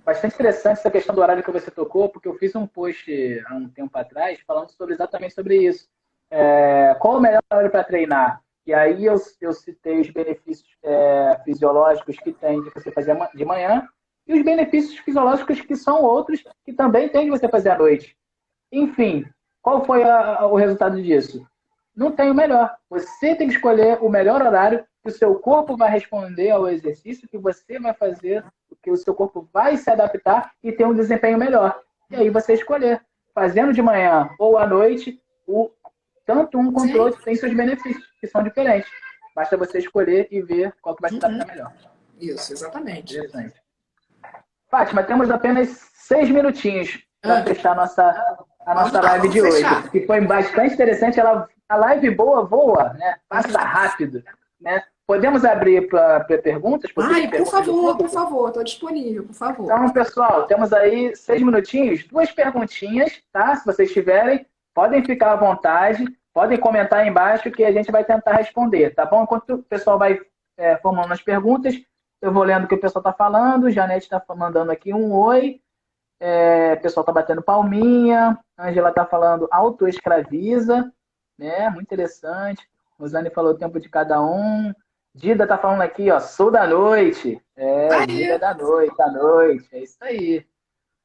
Bastante interessante essa questão do horário que você tocou, porque eu fiz um post há um tempo atrás falando exatamente sobre isso. Qual o melhor horário para treinar? E aí eu citei os benefícios fisiológicos que tem de você fazer de manhã e os benefícios fisiológicos que são outros que também tem de você fazer à noite. Enfim, qual foi o resultado disso? Não tem o melhor. Você tem que escolher o melhor horário que o seu corpo vai responder ao exercício que você vai fazer, que o seu corpo vai se adaptar e ter um desempenho melhor. E aí você escolher. Fazendo de manhã ou à noite, tanto um quanto o outro tem seus benefícios, que são diferentes. Basta você escolher e ver qual que vai se adaptar melhor. Isso, exatamente. Interessante. Fátima, temos apenas 6 minutinhos para fechar a nossa live de hoje. Que foi bastante interessante. A live boa voa, né? Passa rápido. Né? Podemos abrir para perguntas? Ai, por favor, estou disponível, por favor. Então, pessoal, temos aí 6 minutinhos, 2 perguntinhas, tá? Se vocês tiverem, podem ficar à vontade, podem comentar aí embaixo que a gente vai tentar responder, tá bom? Enquanto o pessoal vai formando as perguntas, eu vou lendo o que o pessoal está falando. Janete está mandando aqui um oi. O pessoal está batendo palminha. Angela está falando autoescraviza, né? Muito interessante. Rosane falou o tempo de cada um. Dida está falando aqui, ó, sou da noite. Dida da noite. É isso aí.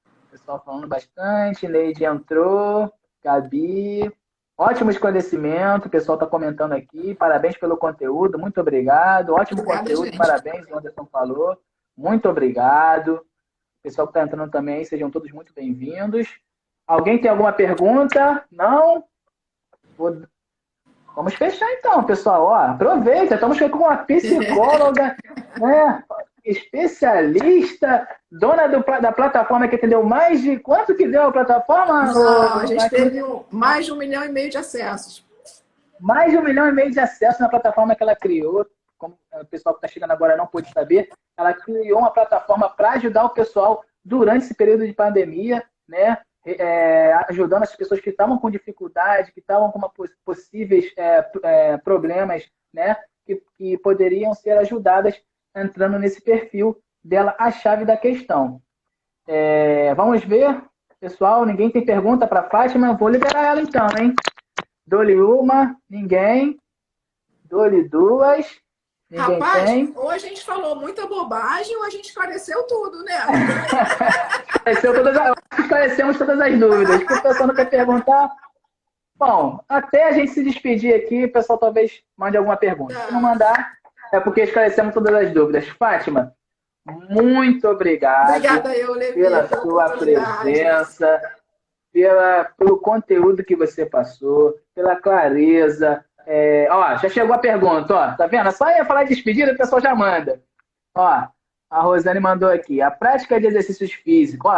O pessoal falando bastante. Neide entrou. Gabi. Ótimo esclarecimento. O pessoal está comentando aqui. Parabéns pelo conteúdo. Muito obrigado. Ótimo conteúdo. Gente. Parabéns, o Anderson falou. Muito obrigado. O pessoal que está entrando também, sejam todos muito bem-vindos. Alguém tem alguma pergunta? Não? Vamos fechar então, pessoal. Ó, aproveita, estamos com uma psicóloga, né, especialista, dona da plataforma que atendeu mais de... Quanto que deu a plataforma? Não, a gente teve mais de 1,5 milhão de acessos. Mais de 1,5 milhão de acessos na plataforma que ela criou. Como o pessoal que está chegando agora não pôde saber, ela criou uma plataforma para ajudar o pessoal durante esse período de pandemia, né? Ajudando as pessoas que estavam com dificuldade, que estavam com possíveis problemas, né? Que poderiam ser ajudadas entrando nesse perfil dela, a chave da questão. Vamos ver, pessoal, ninguém tem pergunta para a Fátima? Vou liberar ela então, hein? Dou-lhe uma, ninguém. Dou-lhe duas. Ninguém Rapaz, tem. ou a gente falou muita bobagem ou a gente esclareceu tudo, né? Esclarecemos todas as dúvidas. Se o pessoal não quer perguntar... Bom, até a gente se despedir aqui, o pessoal talvez mande alguma pergunta. Se não mandar, é porque esclarecemos todas as dúvidas. Fátima, muito obrigado. Obrigada, pela sua presença, pelo conteúdo que você passou, pela clareza. Já chegou a pergunta, ó, tá vendo? Só ia falar de despedida, o pessoal já manda. Ó, a Rosane mandou aqui. A prática de exercícios físicos,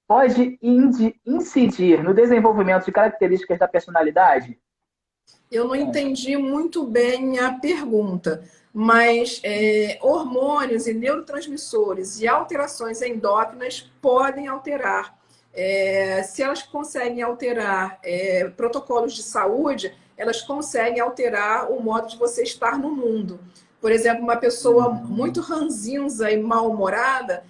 pode incidir no desenvolvimento de características da personalidade? Eu não entendi muito bem a pergunta, mas hormônios e neurotransmissores e alterações endócrinas podem alterar. Se elas conseguem alterar protocolos de saúde, elas conseguem alterar o modo de você estar no mundo. Por exemplo, uma pessoa muito ranzinza e mal-humorada,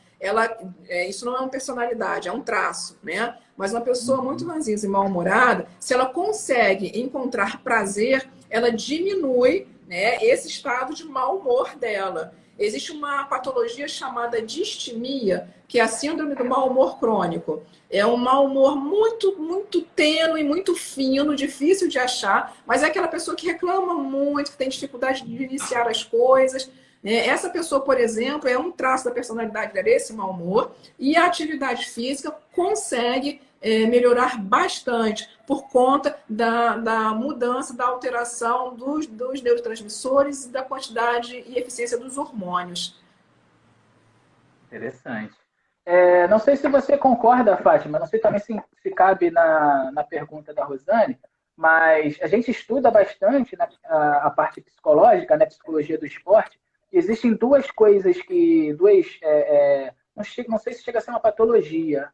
isso não é uma personalidade, é um traço, né? Mas uma pessoa muito ranzinza e mal-humorada, se ela consegue encontrar prazer, ela diminui, né, esse estado de mau humor dela. Existe uma patologia chamada distimia, que é a síndrome do mau humor crônico. É um mau humor muito, muito tênue, muito fino, difícil de achar, mas é aquela pessoa que reclama muito, que tem dificuldade de iniciar as coisas. Essa pessoa, por exemplo, é um traço da personalidade dela, esse mau humor, e a atividade física consegue melhorar bastante por conta da mudança, da alteração dos neurotransmissores e da quantidade e eficiência dos hormônios. Interessante. Não sei se você concorda, Fátima, não sei também se cabe na pergunta da Rosane, mas a gente estuda bastante a parte psicológica, né, psicologia do esporte. Existem duas coisas não sei se chega a ser uma patologia.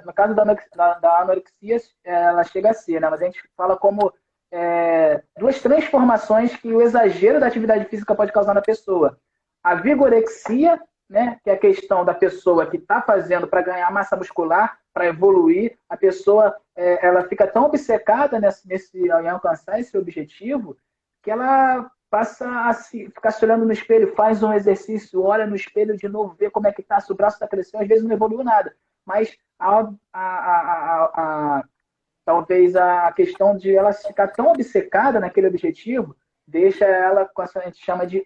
No caso da anorexia, ela chega a ser, né? Mas a gente fala como duas transformações que o exagero da atividade física pode causar na pessoa. A vigorexia, né? Que é a questão da pessoa que está fazendo para ganhar massa muscular, para evoluir. A pessoa ela fica tão obcecada em alcançar esse objetivo que ela passa a ficar se olhando no espelho, faz um exercício, olha no espelho de novo, vê como é que está, se o braço está crescendo, às vezes não evoluiu nada. Mas talvez a questão de ela ficar tão obcecada naquele objetivo deixa ela com a gente chama de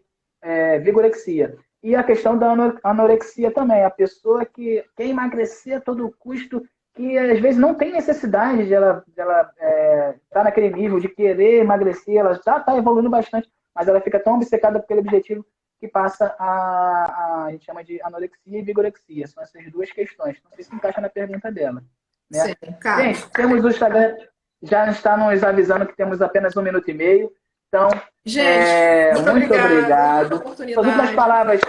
vigorexia. E a questão da anorexia também, a pessoa que quer emagrecer a todo custo, que às vezes não tem necessidade de ela estar naquele nível de querer emagrecer, ela já está evoluindo bastante, mas ela fica tão obcecada por aquele objetivo que passa a gente chama de anorexia e vigorexia. São essas duas questões. Não sei se encaixa na pergunta dela. Né? Sim, cara. Gente, temos o Instagram, já está nos avisando que temos apenas 1 minuto e meio. Então, gente, muito obrigado. Oportunidade. Suas últimas palavras,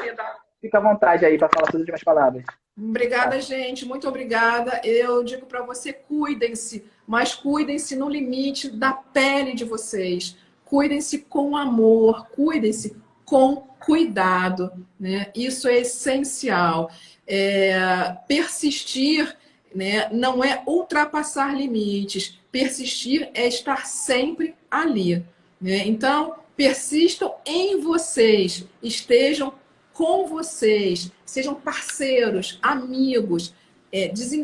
fica à vontade aí para falar suas últimas palavras. Obrigada, gente. Muito obrigada. Eu digo para você, cuidem-se, mas cuidem-se no limite da pele de vocês. Cuidem-se com amor, cuidem-se com cuidado, né? Isso é essencial. Persistir, né, não é ultrapassar limites. Persistir é estar sempre ali, né? Então, persistam em vocês, estejam com vocês, sejam parceiros, amigos,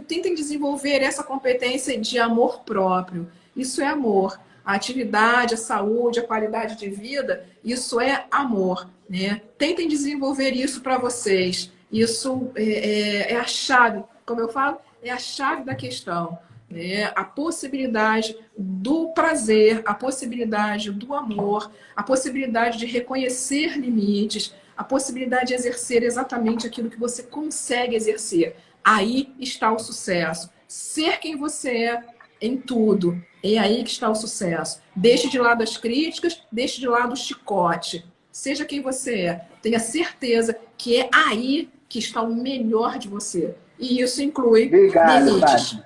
tentem desenvolver essa competência de amor próprio. Isso é amor. A atividade, a saúde, a qualidade de vida, isso é amor, né? Tentem desenvolver isso para vocês. Isso é a chave, como eu falo, é a chave da questão. Né? A possibilidade do prazer, a possibilidade do amor, a possibilidade de reconhecer limites, a possibilidade de exercer exatamente aquilo que você consegue exercer. Aí está o sucesso. Ser quem você é em tudo. É aí que está o sucesso. Deixe de lado as críticas, deixe de lado o chicote. Seja quem você é. Tenha certeza que é aí que está o melhor de você. E isso inclui limites.